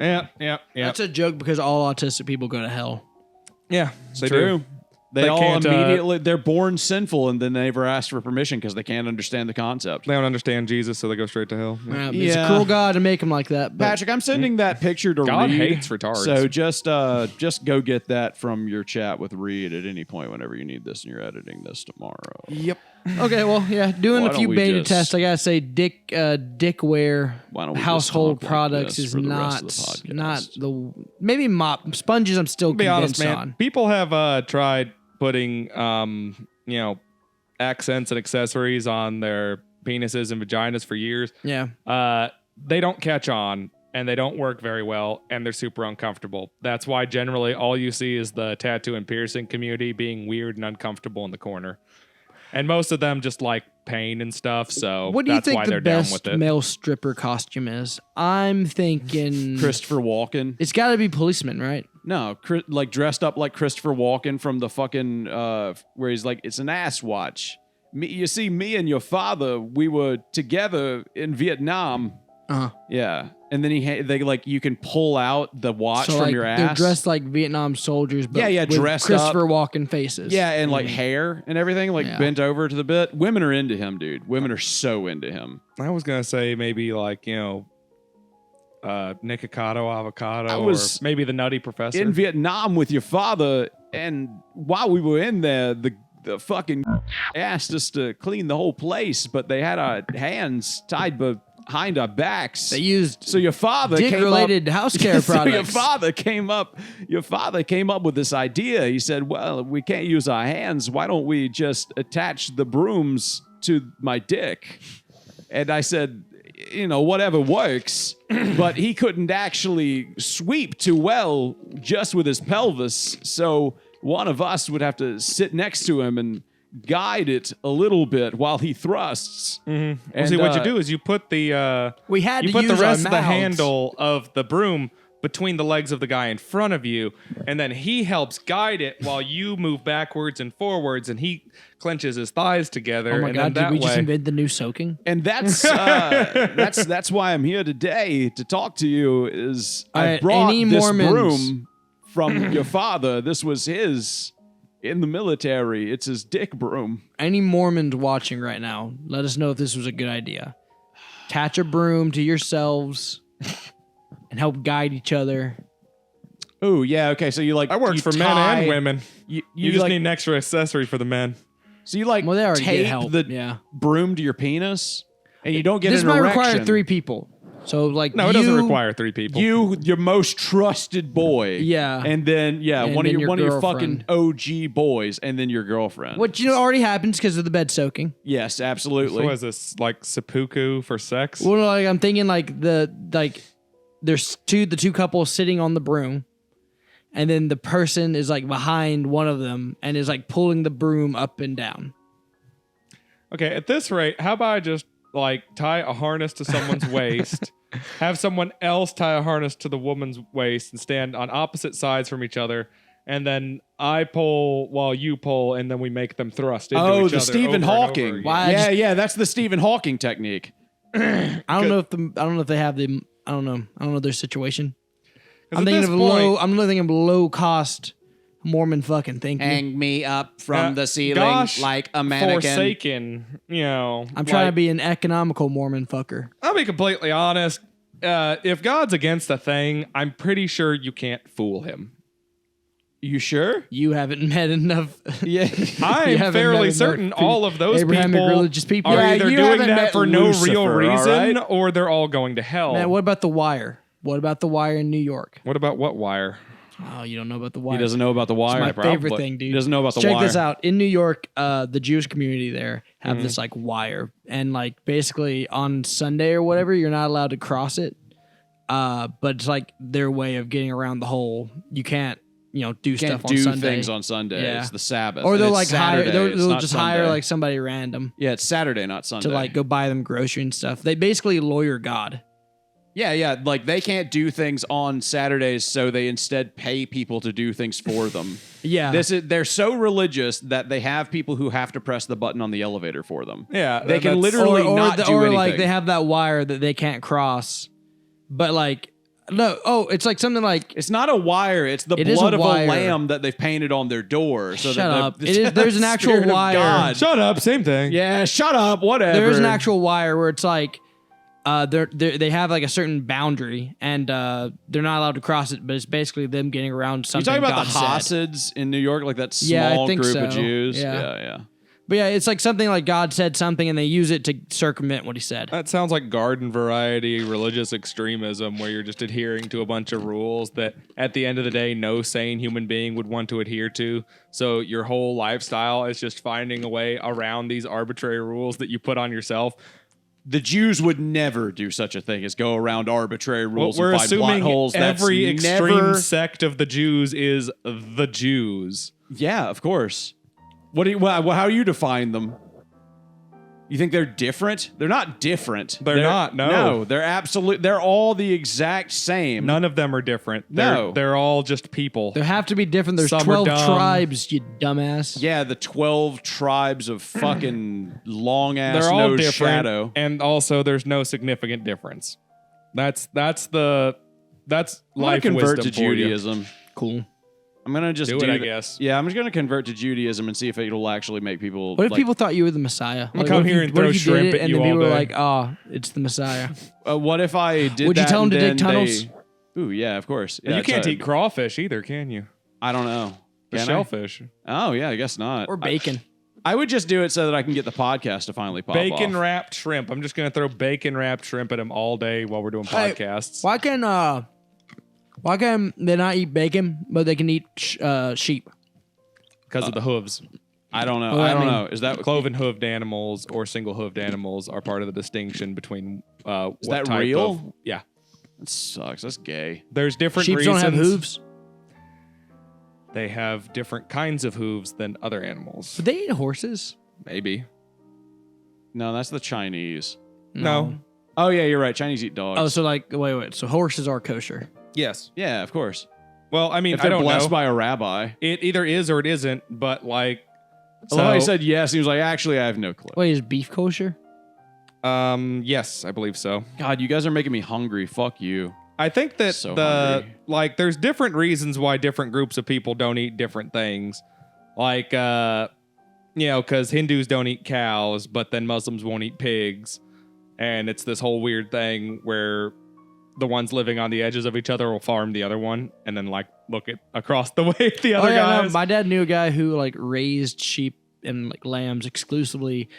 Yeah. That's a joke because all autistic people go to hell. Yeah, they True. do. They They all can't, immediately they're born sinful and then they never ask for permission because they can't understand the concept. They don't understand Jesus, so they go straight to hell. Yeah. It's Yeah. a cruel God to make him like that. But Patrick, I'm sending that picture to God Reed. hates retards. So just go get that from your chat with Reed at any point whenever you need this and you're editing this tomorrow. Yep. okay, well, yeah, doing Why a don't few we beta just- tests. I gotta say, dickware Why don't we just household talk like products this is for the rest not of the podcast? not the maybe mop sponges. I'm still To be honest, convinced man, on. people have tried putting accents and accessories on their penises and vaginas for years. Yeah, They don't catch on and they don't work very well and they're super uncomfortable. That's why generally all you see is the tattoo and piercing community being weird and uncomfortable in the corner. And most of them just like pain and stuff, so what do you that's think why the they're down best with it. male stripper costume is? I'm thinking Christopher Walken. it's got to be policeman, right? No, like dressed up like Christopher Walken from the fucking where he's like, it's an ass watch. You see, me and your father, we were together in Vietnam. Yeah, and then they like you can pull out the watch So from like your ass. they're dressed like Vietnam soldiers, but Yeah, with dressed Christopher Walken faces. Yeah, and like hair and everything, like Yeah. bent over to the bit. Women are into him, dude. Women are so into him. I was gonna say maybe like Nikocado avocado, I was or maybe the Nutty Professor. in Vietnam with your father, and while we were in there, the fucking asked us to clean the whole place, but they had our hands tied behind our backs. They used So your father came dick-related up, house care So your products. father came up with this idea. He said, "Well, we can't use our hands. Why don't we just attach the brooms to my dick?" And I said, whatever works. But he couldn't actually sweep too well just with his pelvis. So one of us would have to sit next to him and guide it a little bit while he thrusts. Well, And, see, what you do is you put the We had you to put the use rest our of the mouths. handle of the broom between the legs of the guy in front of you, and then he helps guide it while you move backwards and forwards, and he clenches his thighs together. Oh my and god! then Did that we way, just invent the new soaking? And that's why I'm here today to talk to you. Is All I right, brought any this Mormons? broom from your father. This was his in the military. It's his dick broom. Any Mormons watching right now, let us know if this was a good idea. Attach a broom to yourselves and help guide each other. Oh yeah, okay. So you like that works you for men tie- and women. You You just like, need an extra accessory for the men. so you like Well, they already get tape help. the Yeah. broom to your penis. and you don't get This an might erection. require 3 people. So like No, it doesn't require 3 people. Your most trusted boy. Yeah. And then And one then of your your fucking girlfriend. OG boys, and then your girlfriend. What already happens because of the bed soaking. Yes, absolutely. So is this like seppuku for sex? Well, like I'm thinking there's the two couples sitting on the broom, and then the person is like behind one of them and is like pulling the broom up and down. Okay, at this rate, how about I just like tie a harness to someone's waist, have someone else tie a harness to the woman's waist and stand on opposite sides from each other, and then I pull while you pull, and then we make them thrust into each other. the Stephen over and over Hawking. again. Why? Yeah, that's the Stephen Hawking technique. I don't know if they have the. I don't know their situation. 'Cause I'm at thinking this of point- I'm thinking of low cost Mormon fucking thinking. Hang me up from the ceiling gosh, like a mannequin. Forsaken, I'm trying to be an economical Mormon fucker. I'll be completely honest. If God's against a thing, I'm pretty sure you can't fool him. You sure? You haven't met enough. Yeah. I'm haven't fairly met certain enough all of those Abrahamic people religious people. are Yeah, either you doing haven't that met for no Lucifer, real all reason, right? or they're all going to hell. Man, what about The Wire? What about The Wire in New York? What about what wire? Oh, you don't know about The Wire. He doesn't know about the wire. It's my favorite probably. thing, dude. He doesn't know about the Check wire. this out. In New York, the Jewish community there have this like wire, and like basically on Sunday or whatever, you're not allowed to cross it. But it's like their way of getting around the whole. You can't, do Can't stuff on do Sunday. things on Sunday. Yeah. It's the Sabbath. Or And they'll it's like hire. Saturday, it's They'll not just Sunday. hire like somebody random Yeah, it's Saturday, not Sunday. to like go buy them grocery and stuff. They basically lawyer God. Yeah. Like they can't do things on Saturdays, so they instead pay people to do things for them. Yeah. They're so religious that they have people who have to press the button on the elevator for them. Yeah, They can that's- literally not do anything. like they have that wire that they can't cross, but like no. Oh, it's like something like. It's not a wire. It's the It is a blood of wire. a lamb that they've painted on their door. So Shut that up. the It is- there's an actual Spirit of wire. God. Shut up. Same thing. Yeah, shut up. Whatever. There is an actual wire where it's like, they have like a certain boundary and they're not allowed to cross it, but it's basically them getting around You something. talking about God the said. Hasids in New York, like that Yeah, I small think group of so. Jews? Yeah. Yeah. But yeah, it's like something like God said something and they use it to circumvent what he said. That sounds like garden variety religious extremism where you're just adhering to a bunch of rules that at the end of the day no sane human being would want to adhere to. So your whole lifestyle is just finding a way around these arbitrary rules that you put on yourself. The Jews would never do such a thing as go around arbitrary Well, rules we're and find plot assuming holes. every That's extreme never... sect of the Jews is the Jews. Yeah, of course. How do you define them? You think they're different? They're not different. They're not, no. No, they're all the exact same. None of them are different. No. They're all just people. There have to be different. There's Some are 12 dumb. tribes, you dumbass. Yeah, the 12 tribes of fucking long ass They're all nose different, shadow. and also there's no significant difference. That's life I'm gonna convert wisdom to for you. Judaism. Cool. I'm gonna just Do do it, I that. guess. Yeah, I'm just gonna convert to Judaism and see if it'll actually make people. What if like, people thought you were the Messiah? gonna come what if here you- and what throw if you shrimp did it at and you then people all were day? like, "Oh, it's the Messiah." What if I did? Would you that tell 'em to and dig then tunnels? Ooh, yeah, of course. Yeah, You can't it's a- eat crawfish either, can you? I don't know. The Can I? shellfish. Oh yeah, I guess not. Or bacon. I would just do it so that I can get the podcast to finally pop Bacon off. wrapped shrimp. I'm just gonna throw bacon wrapped shrimp at him all day while we're doing Hey, podcasts. Why can they not eat bacon, but they can eat sheep? Because of the hooves. I don't know. Well, I I don't mean- know. Is that Cloven hooved animals or single hooved animals are part of the distinction between what that type real? of- yeah. That sucks. That's gay. There's different Sheep reasons. don't have hooves. They have different kinds of hooves than other animals. But they eat horses. Maybe. No, that's the Chinese. No. Oh yeah, you're right. Chinese eat dogs. Oh, so like, wait. So horses are kosher. Yes. yeah, of course. Well, I mean, If I they're don't blessed know. by a rabbi. It either is or it isn't, but like. I love how he said yes. He was like, actually, I have no clue. Wait, is beef kosher? Yes, I believe so. God, you guys are making me hungry. Fuck you. I think that So hungry. there's different reasons why different groups of people don't eat different things. Like, because Hindus don't eat cows, but then Muslims won't eat pigs. And it's this whole weird thing where the ones living on the edges of each other will farm the other one and then like look at across the way at the other No, guys. my dad knew a guy who like raised sheep and like lambs exclusively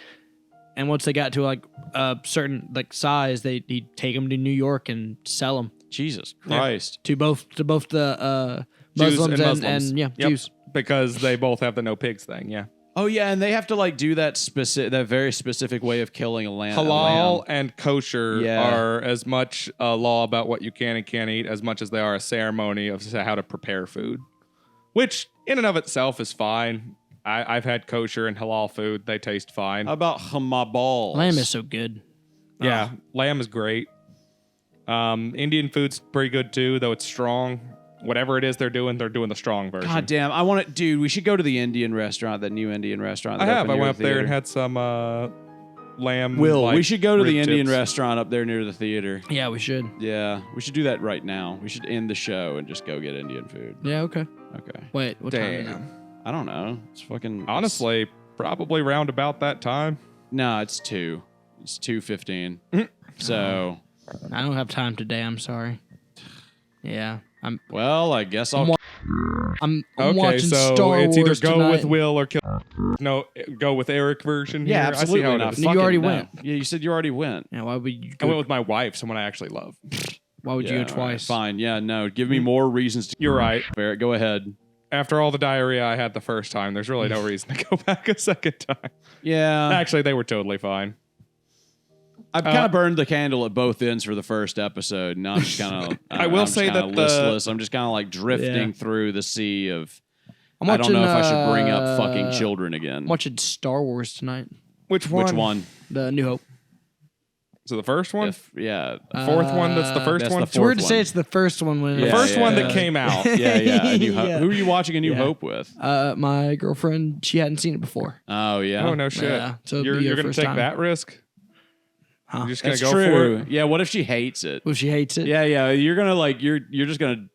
and once they got to like a certain like size, he'd take them to New York and sell them Jesus Christ. to both the Jews Muslims and Muslims. and Yep. Jews. Because they both have the no pigs thing. Yeah. Oh yeah, and they have to like do that that very specific way of killing a lamb. Halal and kosher Yeah. are as much a law about what you can and can't eat as much as they are a ceremony of how to prepare food, which in and of itself is fine. I've had kosher and halal food; they taste fine. How about balls? Lamb is so good. Yeah, lamb is great. Indian food's pretty good too, though it's strong. Whatever it is they're doing the strong version. God damn, I want it, dude. We should go to the Indian restaurant, that new Indian restaurant. I that have. opened I near went up the there and theater. had some lamb. Will, we like, should go to the rib Indian tips. restaurant up there near the theater. Yeah, we should. Yeah, we should do that right now. We should end the show and just go get Indian food. Yeah, okay. Okay. Wait, what time is it? Damn. I don't know. It's fucking Honestly, probably round about that time. No, it's 2. It's 2:15. Mm. So, I don't have time today. I'm sorry. Yeah, well, I guess I'll. I'm Okay, watching so Star it's either Wars go tonight. with Will or kill. No, go with Eric version. Yeah, here. absolutely I see how not. it is. You Fucking already no. went. Yeah, you said you already went. Yeah, why would you I go? went with my wife, someone I actually love. Why would you Yeah, go all right, twice? fine. Yeah, no. Give me more reasons to. You're right. Barrett, go ahead. After all the diarrhea I had the first time, there's really no reason to go back a second time. Yeah. Actually, they were totally fine. I've kind of burned the candle at both ends for the first episode. Now I'm just kind of. I will say that the- listless. I'm just kind of like drifting Yeah. through the sea of. I'm I don't know if I should bring up uh, fucking children again. I'm watching Star Wars tonight. Which one? Which one? The New Hope. So the first one? Yeah. Fourth one that's the first that's one? the It's weird to fourth say one. it's the first one when The Yeah, first one that yeah. came out. Yeah, yeah. A New Hope. Yeah. Who are you watching A New Yeah. Hope with? My girlfriend, she hadn't seen it before. Oh yeah. Oh, no shit. Yeah, so it'd you're be her going to first take time. that risk? Huh. You're just going That's to go true. for it? Yeah. What if she hates it? Well, she hates it. Yeah, yeah. You're gonna like you're just gonna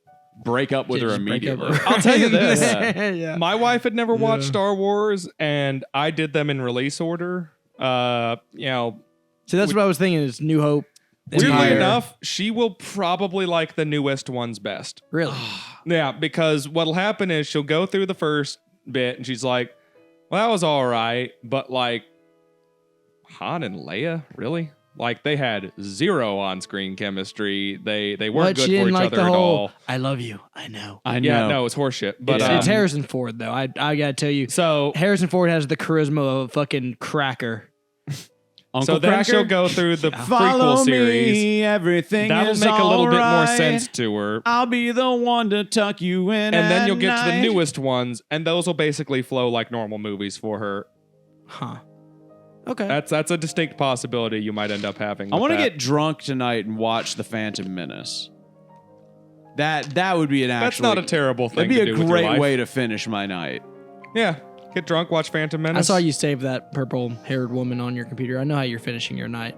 break up with Yeah, her just break up immediately. with her. I'll tell you this. Yeah. Yeah. My wife had never watched Yeah. Star Wars, and I did them in release order. You know, So that's what I was thinking is New Hope. weirdly Empire. enough, she will probably like the newest ones best. Really? Yeah, because what'll happen is she'll go through the first bit, and she's like, well, that was all right, but like, Han and Leia, really? Like, they had zero on-screen chemistry. They weren't What? good She for didn't each like other the at whole, all. I love you. I know. I know. Yeah, no, it's horseshit. But It's Harrison Ford, though. I gotta tell you. so Harrison Ford has the charisma of a fucking cracker. Uncle so then Cracker? she'll go through the Follow prequel series. me, everything That'll is make a little bit more alright. sense to her. I'll be the one to tuck you in. And then at you'll get to the night. newest ones, and those will basically flow like normal movies for her. Huh. Okay. That's a distinct possibility you might end up having. I with want to that. get drunk tonight and watch The Phantom Menace. That would be an That's actually. not a terrible thing That'd be to a do with your great life. way to finish my night. Yeah, get drunk, watch Phantom Menace. I saw you save that purple-haired woman on your computer. I know how you're finishing your night.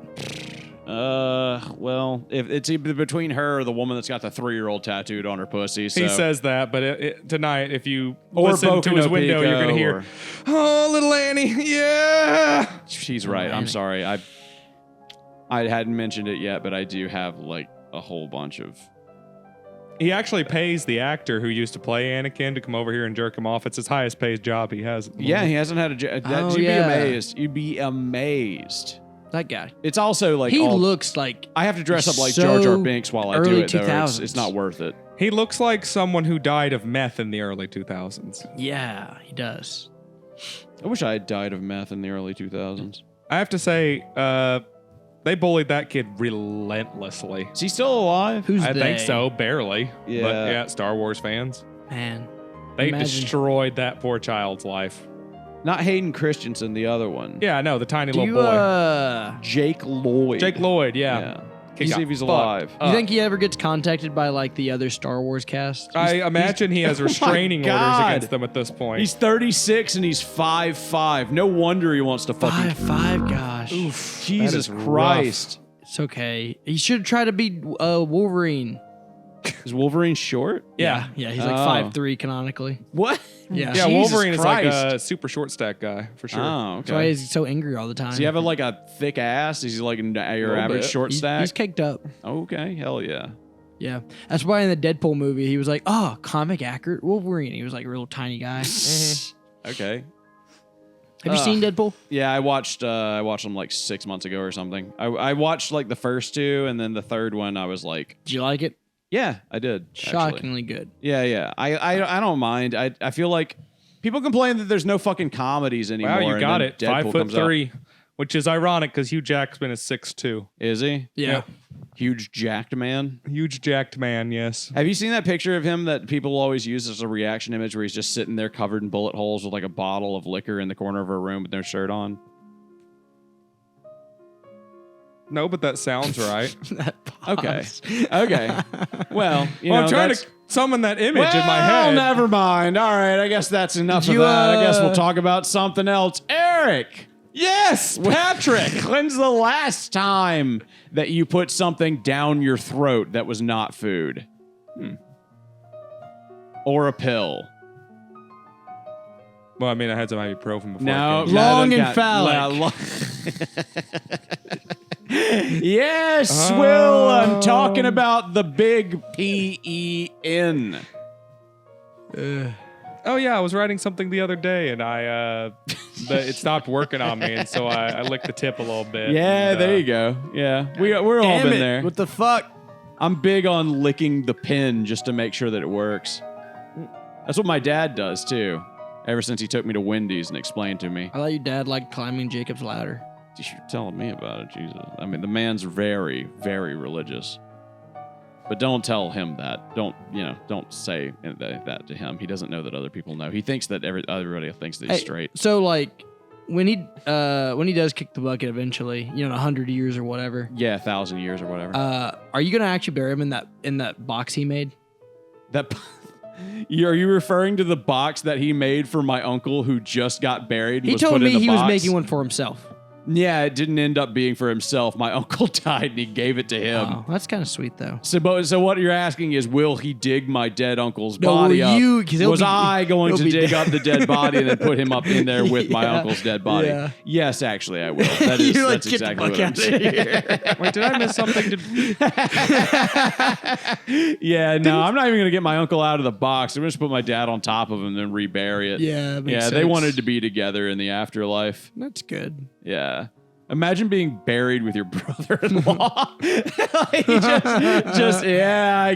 Well, if it's either between her or the woman that's got the 3-year-old tattooed on her pussy. So. He says that, but tonight, if you Or listen Boku to his no window, you're Pico, gonna hear, or- "Oh, little Annie, yeah." She's right. I'm Annie. sorry. I hadn't mentioned it yet, but I do have like a whole bunch of. He actually pays the actor who used to play Anakin to come over here and jerk him off. It's his highest paid job he has. At the Yeah, moment. he hasn't had a. That, Oh, you'd yeah. be amazed. You'd be amazed. That guy. It's also like He all- looks like I have to dress up like so Jar Jar Binks while I do early it. Though. 2000s. It's not worth it. He looks like someone who died of meth in the early 2000s. yeah, he does. I wish I had died of meth in the early 2000s. I have to say, they bullied that kid relentlessly. Is he still alive? Who's I they? think so, barely. Yeah. But yeah, Star Wars fans. Man. They Imagine. destroyed that poor child's life. Not Hayden Christensen, the other one. Yeah, I know, the tiny Do little you, boy. Jake Lloyd. Jake Lloyd, yeah. Yeah. He See got if he's fucked alive. up. you think he ever gets contacted by like the other Star Wars cast? I imagine he has restraining orders God. against them at this point. He's 36 and he's 5'5". No wonder he wants to fucking. 5'5", gosh. Jesus that is Christ. It's okay. He should try to beat Wolverine. Is Wolverine short? Yeah, he's like Oh. 5'3" canonically. What? Yeah. yeah, Jesus Wolverine is like Christ. a super short stack guy, for sure. Oh, That's why okay. he's so angry all the time. Does he have like a thick ass? Is he like your Little average bit. short he's, stack? he's caked up. Okay, hell yeah. Yeah. That's why in the Deadpool movie, he was like, oh, comic accurate Wolverine. He was like a real tiny guy. Okay. Have you seen Deadpool? Yeah, I watched them like 6 months ago or something. I watched like the first two, and then the third one I was like, Did you like it? yeah, I did. Shockingly good. Yeah. I don't mind. I feel like people complain that there's no fucking comedies anymore. Wow, you got it. Deadpool 5'3", which is ironic because Hugh Jackman is 6'2". Is he? Yeah. Yep. Huge jacked man. Huge jacked man, yes. Have you seen that picture of him that people always use as a reaction image where he's just sitting there covered in bullet holes with like a bottle of liquor in the corner of a room with no shirt on? No, but that sounds right. Okay. Well, I'm trying to summon that image in my head. Never mind. All right, I guess that's enough of You, that. I guess we'll talk about something else. Eric! Yes, Patrick, when's the last time that you put something down your throat that was not food? Or a pill? Well, I mean, I had some ibuprofen before. No. I came. Long and got- phallic. Yes, Will, I'm talking about the big P-E-N. Oh yeah, I was writing something the other day, and it stopped working on me, and so I licked the tip a little bit. Yeah, and, there you go. Yeah, we're all Damn been it. there. What the fuck? I'm big on licking the pin just to make sure that it works. That's what my dad does too. Ever since he took me to Wendy's and explained to me. I thought your dad liked climbing Jacob's ladder. You're telling me about it, Jesus. I mean, the man's very, very religious. But don't tell him that. Don't say that to him. He doesn't know that other people know. He thinks that everybody thinks that he's straight. So like when he does kick the bucket eventually, 100 years or whatever. Yeah, 1,000 years or whatever. Are you gonna actually bury him in that box he made? That. Are you referring to the box that he made for my uncle who just got buried? And He was told put me in the he box? was making one for himself. Yeah, it didn't end up being for himself. My uncle died and he gave it to him. Oh, that's kind of sweet though. So what you're asking is, will he dig my dead uncle's No, body up? you- 'cause he'll Was be- I going he'll to be dig dead. up the dead body and then put him up in there with my Yeah, uncle's dead body? yeah. Yes, actually, I will. That is, You're like, that's "Get the exactly fuck what I'm outta saying. here." Wait, did I miss something? Yeah, no, I'm not even going to get my uncle out of the box. I'm just put my dad on top of him and then rebury it. Yeah, makes Yeah, they sense. wanted to be together in the afterlife. That's good. Yeah. Imagine being buried with your brother-in-law. Like, yeah, I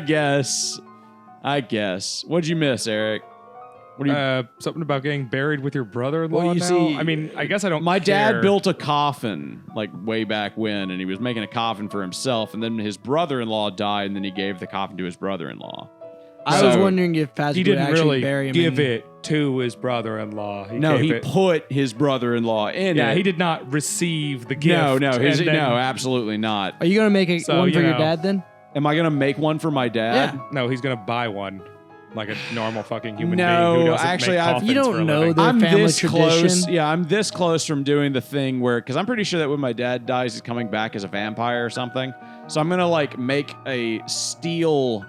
guess. What'd you miss, Eric? What do you? Something about getting buried with your brother-in-law. Well, you now? see- I mean, I guess I don't. My dad care. built a coffin like way back when, and he was making a coffin for himself, and then his brother-in-law died, and then he gave the coffin to his brother-in-law. I was wondering if Patrick He would didn't actually really bury him. give it to his brother-in-law. No, he gave it. put his brother-in-law in it. Yeah, he did not receive the gift. No, and then- no, absolutely not. Are you gonna make So, one for you your know. dad then? Am I gonna make one for my dad? Yeah. No, he's gonna buy one, like a normal fucking human No, being who doesn't actually, make I've- coffins You don't for a know living. the- I'm family this close. tradition. Yeah, I'm this close from doing the thing where, because I'm pretty sure that when my dad dies, he's coming back as a vampire or something. So I'm gonna like make a steel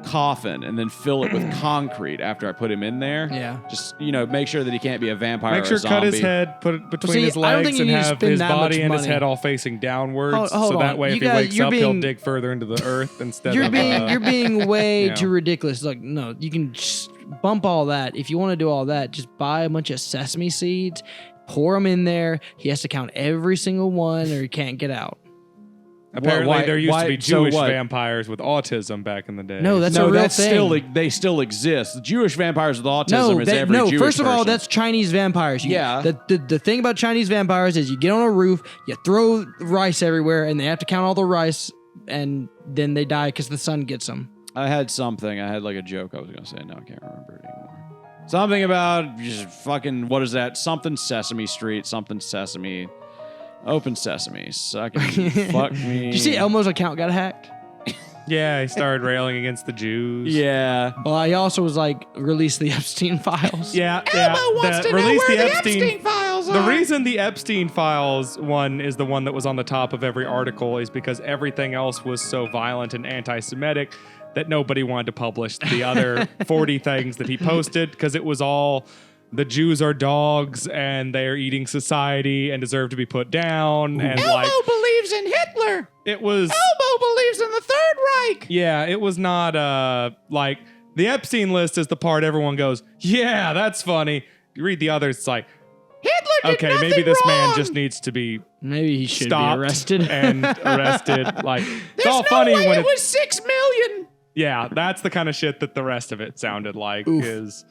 coffin and then fill it with concrete after I put him in there. Yeah. Just make sure that he can't be a vampire. Make or sure a zombie. cut his head, put it between see, his I don't legs, think you and need to have spend his that much body and his money. head all facing downwards, Hold so that on. way You if he guys- wakes you're up, he'll being- dig further into the earth instead You're of. being way Yeah. too ridiculous. Like, no, you can just bump all that. If you want to do all that, just buy a bunch of sesame seeds, pour them in there. He has to count every single one, or he can't get out. Apparently, Why- there used why- to be so Jewish what? vampires with autism back in the day. No, that's a No, real that's thing. they still exist. The Jewish vampires with autism No, is every Jewish first of all, person. that's Chinese vampires. Yeah. The thing about Chinese vampires is you get on a roof, you throw rice everywhere, and they have to count all the rice, and then they die because the sun gets them. I had something. I had like a joke I was gonna say. No, I can't remember it anymore. Something about just fucking what is that? Something Sesame Street. Something Sesame. Open Sesame. Sucking. Fuck me. Did you see Elmo's account got hacked? Yeah, he started railing against the Jews. Yeah. Well, he also was like, release the Epstein files. Yeah, release the Epstein files. The reason the Epstein files one is the one that was on the top of every article is because everything else was so violent and anti-Semitic that nobody wanted to publish the other 40 things that he posted because it was all the Jews are dogs and they're eating society and deserve to be put down. And believes in Hitler. it was Elmo believes in the Third Reich. Yeah, it was not like the Epstein list is the part everyone goes, yeah, that's funny. You read the others, it's like, Hitler did okay, nothing maybe this man wrong. just needs to be Maybe he should stopped be arrested. and arrested. Like, it's There's all no funny way when it was 6 million. yeah, that's the kind of shit that the rest of it sounded like. Oof. Is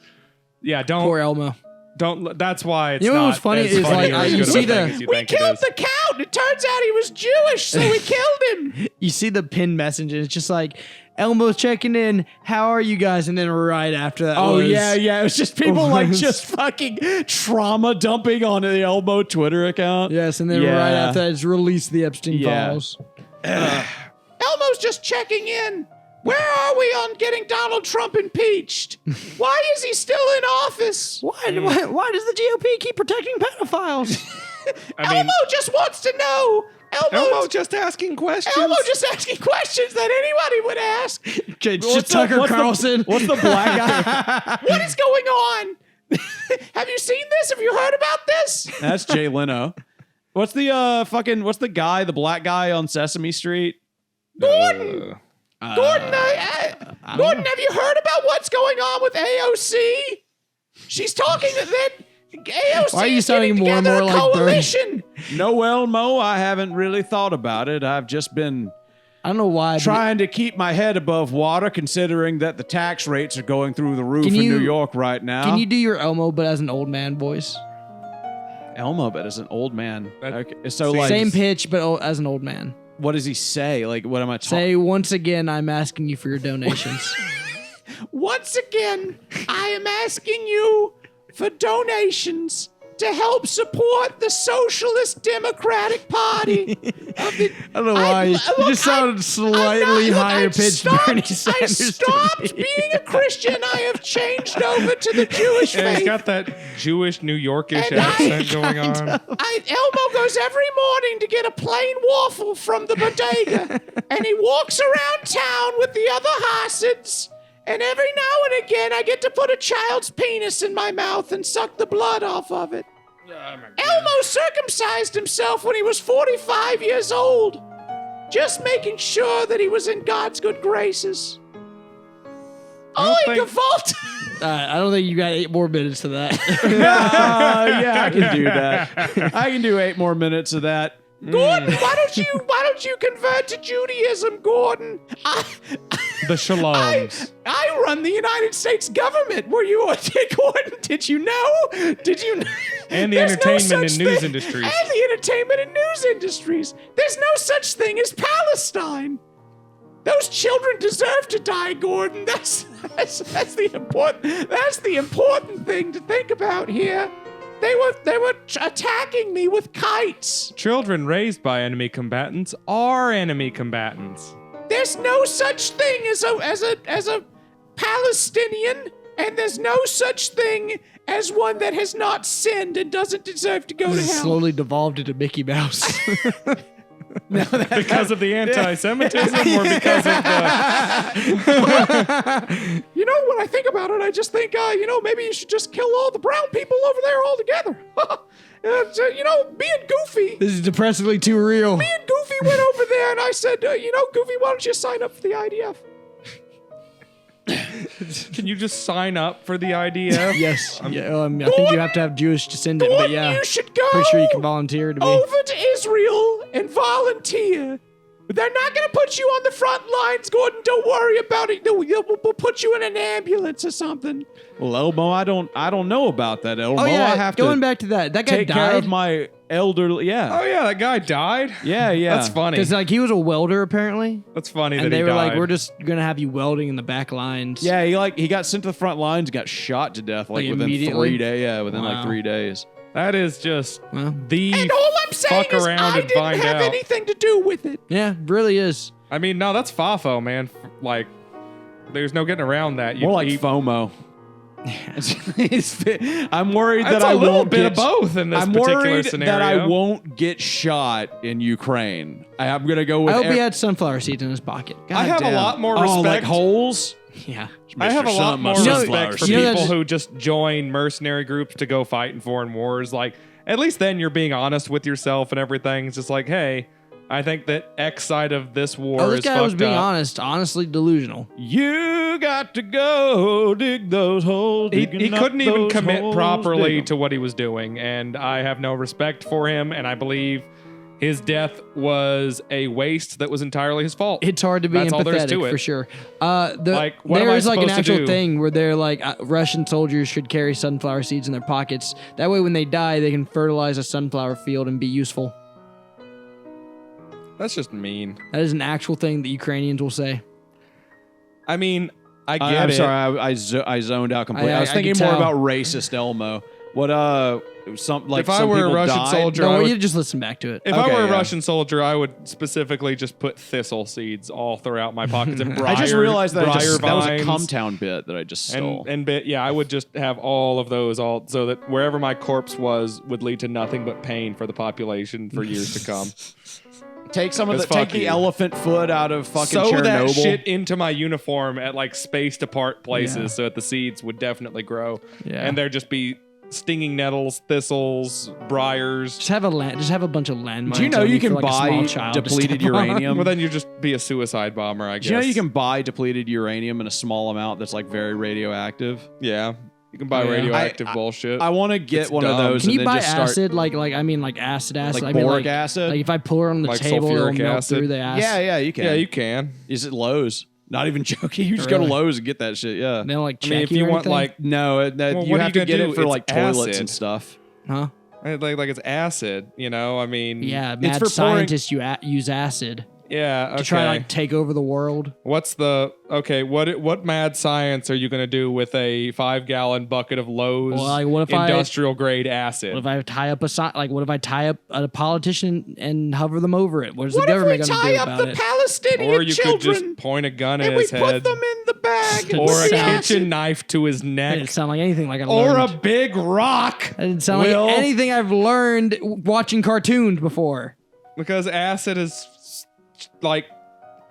yeah, Poor Elmo. don't. That's why it's You know not. what's funny as is, funny like, or as you good of see a thing the- as you We think it killed is. the count. It turns out he was Jewish, so we killed him. You see the pinned message, and it's just like, Elmo's checking in. How are you guys? And then right after that, Oh, was, yeah. It was just people like was- just fucking trauma dumping on the Elmo Twitter account. Yes, and then Yeah. right after that, it's released the Epstein Yeah. files. Elmo's just checking in. Where are we on getting Donald Trump impeached? Why is he still in office? Why does the GOP keep protecting pedophiles? I mean, Elmo just wants to know. Elmo just asking questions. Elmo just asking questions that anybody would ask. It's What's just the- Tucker what's the- Carlson. What's the black guy? What is going on? Have you seen this? Have you heard about this? That's Jay Leno. What's the what's the guy, the black guy on Sesame Street? Gordon. Gordon, Gordon, have you heard about what's going on with AOC? She's talking that AOC Why are you is sounding getting more and together more a like Bernie? coalition. No, Elmo, I haven't really thought about it. I've just been I don't know why. but trying to keep my head above water, considering that the tax rates are going through the roof Can in you- New York right now. Can you do your Elmo, but as an old man voice? Elmo, but as an old man. That- Okay, so See, like, Same pitch, but as an old man. what does he say? Like, what am I talking? Say, once again, I'm asking you for your donations. Once again, I am asking you for donations to help support the Socialist Democratic Party. I don't know why. You just sounded slightly higher pitched Bernie Sanders. I to stopped me. being a Christian. I have changed over to the Jewish Yeah, he's faith. got that Jewish New Yorkish And I- accent going on. Elmo goes every morning to get a plain waffle from the bodega, and he walks around town with the other Hasids. And every now and again, I get to put a child's penis in my mouth and suck the blood off of it. Elmo circumcised himself when he was 45 years old, just making sure that he was in God's good graces. don't Oy, think- Gavalt! I don't think you got 8 more minutes to that. Yeah, I can do that. I can do 8 more minutes of that. Gordon, why don't you convert to Judaism, Gordon? The Shaloms. I run the United States government. Were you Gordon? Did you know? Did you know? And the There's no entertainment and such news thing- industries. And the entertainment and news industries. There's no such thing as Palestine. Those children deserve to die, Gordon. That's the important thing to think about here. They were attacking me with kites. Children raised by enemy combatants are enemy combatants. There's no such thing as a Palestinian, and there's no such thing as one that has not sinned and doesn't deserve to go to This hell. slowly devolved into Mickey Mouse. Because of the anti-Semitism or because of the... You know, when I think about it, I just think, maybe you should just kill all the brown people over there altogether. Me and Goofy. This is depressingly too real. Me and Goofy went over there, and I said, Goofy, why don't you sign up for the IDF? Can you just sign up for the IDF? Yes. I think you have to have Jewish descendant, but Gordon, yeah. you should go Pretty sure you can volunteer to be. over to Israel and volunteer. They're not going to put you on the front lines, Gordon. Don't worry about it. We'll put you in an ambulance or something. Well, Elmo, I don't know about that, Elmo. Oh yeah, I have going to back to that guy take care died of my elderly. Yeah, Oh yeah, that guy died. yeah. That's funny. because like he was a welder apparently, That's funny that and they he were died. like, "We're just gonna have you welding in the back lines." Yeah, he got sent to the front lines, got shot to death like within immediately? 3 days. Yeah, within like Wow. 3 days. That is just Well, the And all I'm saying fuck is around I and didn't find have out. anything to do with it. yeah, really is. I mean, no, that's FAFO, man. Like, there's no getting around that. More like you- FOMO. I'm worried That's that I a little won't bit get of both in this I'm particular worried scenario. that I won't get shot in Ukraine. I'm gonna go with. I hope he had sunflower seeds in his pocket. I have a lot more Oh, like respect. holes. Yeah. I have a lot more You know- respect for you know people that's- who just join mercenary groups to go fight in foreign wars. Like, at least then you're being honest with yourself and everything. It's just like, hey, I think that X side of this war Oh, this is guy fucked was being up. honestly delusional. You I've got to go dig those holes. He digging up couldn't even those commit holes, properly dig 'em. to what he was doing, and I have no respect for him, and I believe his death was a waste that was entirely his fault. It's hard to be That's all there is empathetic to it. for sure. Like, what am I There's like an supposed to actual do? thing where they're like Russian soldiers should carry sunflower seeds in their pockets. That way, when they die, they can fertilize a sunflower field and be useful. That's just mean. That is an actual thing that Ukrainians will say. I mean, I get I'm it. sorry, I zoned out completely. I was I thinking can more tell. about racist Elmo. What some like If I some were a people Russian died. soldier, No, I would- you just listen back to it. If I Okay, were a yeah. Russian soldier, I would specifically just put thistle seeds all throughout my pockets and I just realized that that was a vines. Cumtown bit that I just stole. Yeah, I would just have all of those all so that wherever my corpse was would lead to nothing but pain for the population for years to come. Take some of the Because fuck take the you. elephant foot out of fucking Sew Chernobyl. that shit into my uniform at like spaced apart places Yeah. so that the seeds would definitely grow. Yeah. And there'd just be stinging nettles, thistles, briars. Just have a bunch of landmines. Do you know on you for can like a buy small child to depleted step on. uranium? Well, then you just be a suicide bomber, I guess. Do you know you can buy depleted uranium in a small amount that's like very radioactive? Yeah. You can buy Yeah. radioactive bullshit. I want to get It's one of dumb. those Can and you then buy just start acid? Like acid. like I mean, boric acid. Like if I pour it on the Like table, it'll sulfuric melt acid? through the acid. yeah, you can. yeah, you can. Is it Lowe's? Not even joking. You just go to Really? Lowe's and get that shit. Yeah. They don't like I check mean, if you or want anything? like No, Well, you what are have you to gonna get do? it for It's like toilets acid. and stuff. huh? like it's acid, you know? I mean, Yeah, It's mad for pouring- scientists use acid yeah. Okay. to try to like take over the world. What's the What mad science are you gonna do with a 5-gallon bucket of Lowe's Well, like, what if I- industrial grade acid? What if I tie up what if I tie up a politician and hover them over it? What is the government going to do about it? Palestinian or you could just point a gun at his head, in the bag? or a Sounds- kitchen knife to his That neck, didn't sound like anything like I or a learned. big rock. That didn't sound Will. like anything I've learned watching cartoons before. Because acid is like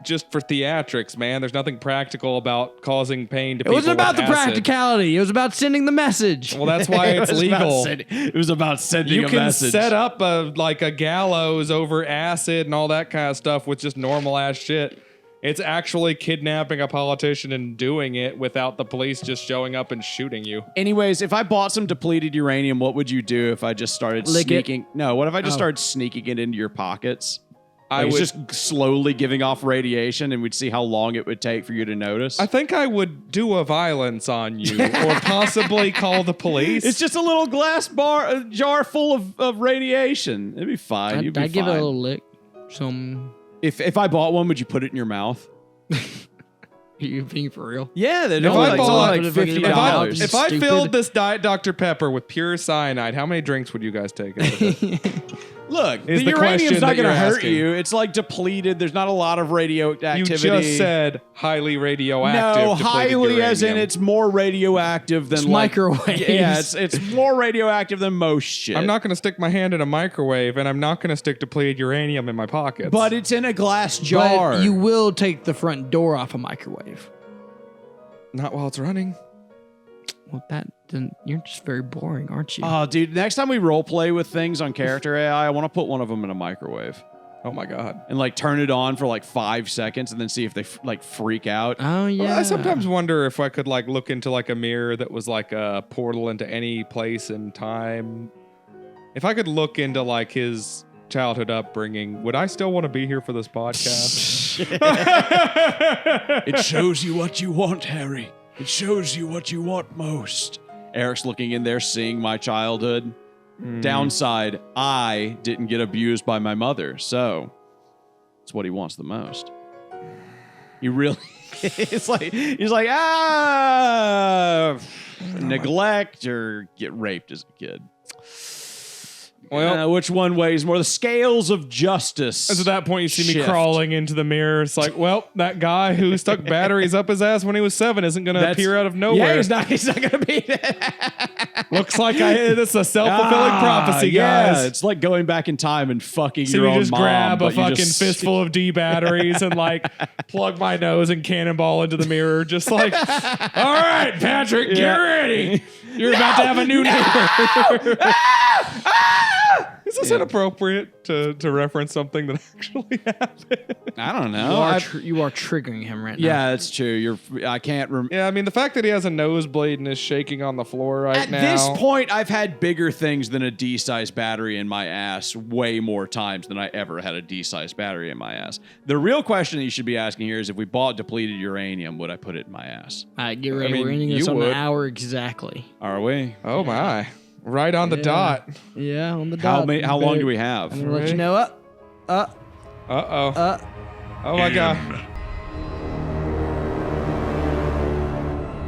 just for theatrics, man. There's nothing practical about causing pain to It people. wasn't about with the acid. practicality. It was about sending the message. Well, that's why it's legal. It was about sending You a can message. set up a gallows over acid and all that kind of stuff with just normal ass shit. It's actually kidnapping a politician and doing it without the police just showing up and shooting you. Anyways, if I bought some depleted uranium, what would you do if I just started Lick it? sneaking? No, what if I just Oh. started sneaking it into your pockets? I Like, would it's just slowly giving off radiation, and we'd see how long it would take for you to notice. I think I would do a violence on you or possibly call the police. It's just a little glass jar full of radiation. It'd be fine. You'd be I'd give it a fine. little lick. Some. If I bought one, would you put it in your mouth? Are you being for real? Yeah, they're If I like, bought- like if I- $50. if I Stupid. filled this Diet Dr. Pepper with pure cyanide, how many drinks would you guys take? Out of it? Look, Is the the question uranium's not that going to you're hurt asking. you. It's like depleted. There's not a lot of radioactivity. You just said highly radioactive. no, depleted highly as in uranium. it's more radioactive than It's like, microwaves. Yeah, it's more radioactive than most shit. I'm not going to stick my hand in a microwave, and I'm not going to stick depleted uranium in my pockets. but it's in a glass jar. But you will take the front door off a microwave. not while it's running. Well, then you're just very boring, aren't you? Oh, dude, next time we role play with things on character AI, I want to put one of them in a microwave Oh my god. and like turn it on for like 5 seconds and then see if they like freak out. Oh yeah. Well, I sometimes wonder if I could like look into like a mirror that was like a portal into any place in time. If I could look into like his childhood upbringing, would I still want to be here for this podcast? It shows you what you want, Harry. It shows you what you want most. Eric's looking in there, seeing my childhood. Downside, I didn't get abused by my mother, so it's what he wants the most. He really, he's like, neglect or get raped as a kid. Well, Which one weighs more? The scales of justice. at that point, you see me Shift. crawling into the mirror. It's like, well, that guy who stuck batteries up his ass when he was 7 isn't going to That's- appear out of nowhere. Yeah, he's not going to be. Looks like it's a self-fulfilling prophecy, yeah, guys. it's like going back in time and fucking So your you own just mom. grab a but you fucking just- fistful of D batteries and like plug my nose and cannonball into the mirror. Just like, all right, Patrick, get Yeah. ready. You're about to have a new neighbor. Is this Yeah. inappropriate to reference something that actually happened? I don't You know. are, you are triggering him right now. Yeah, it's true. I can't remember. Yeah, I mean, the fact that he has a nosebleed and is shaking on the floor right At now. this point, I've had bigger things than a D-sized battery in my ass way more times than I ever had a D-sized battery in my ass. The real question that you should be asking here is if we bought depleted uranium, would I put it in my ass? All right, get ready. mean, We're ending you this on would. an hour exactly. Are we? Oh my. Right on the Yeah. dot. Yeah, on the How dot. how long do we have? I'm gonna let you Ready? know. Uh-oh. Oh my god.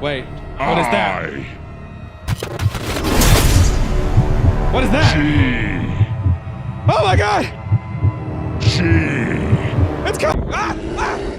Wait. What is that? What is that? Oh my god! It's coming! Ah! Ah!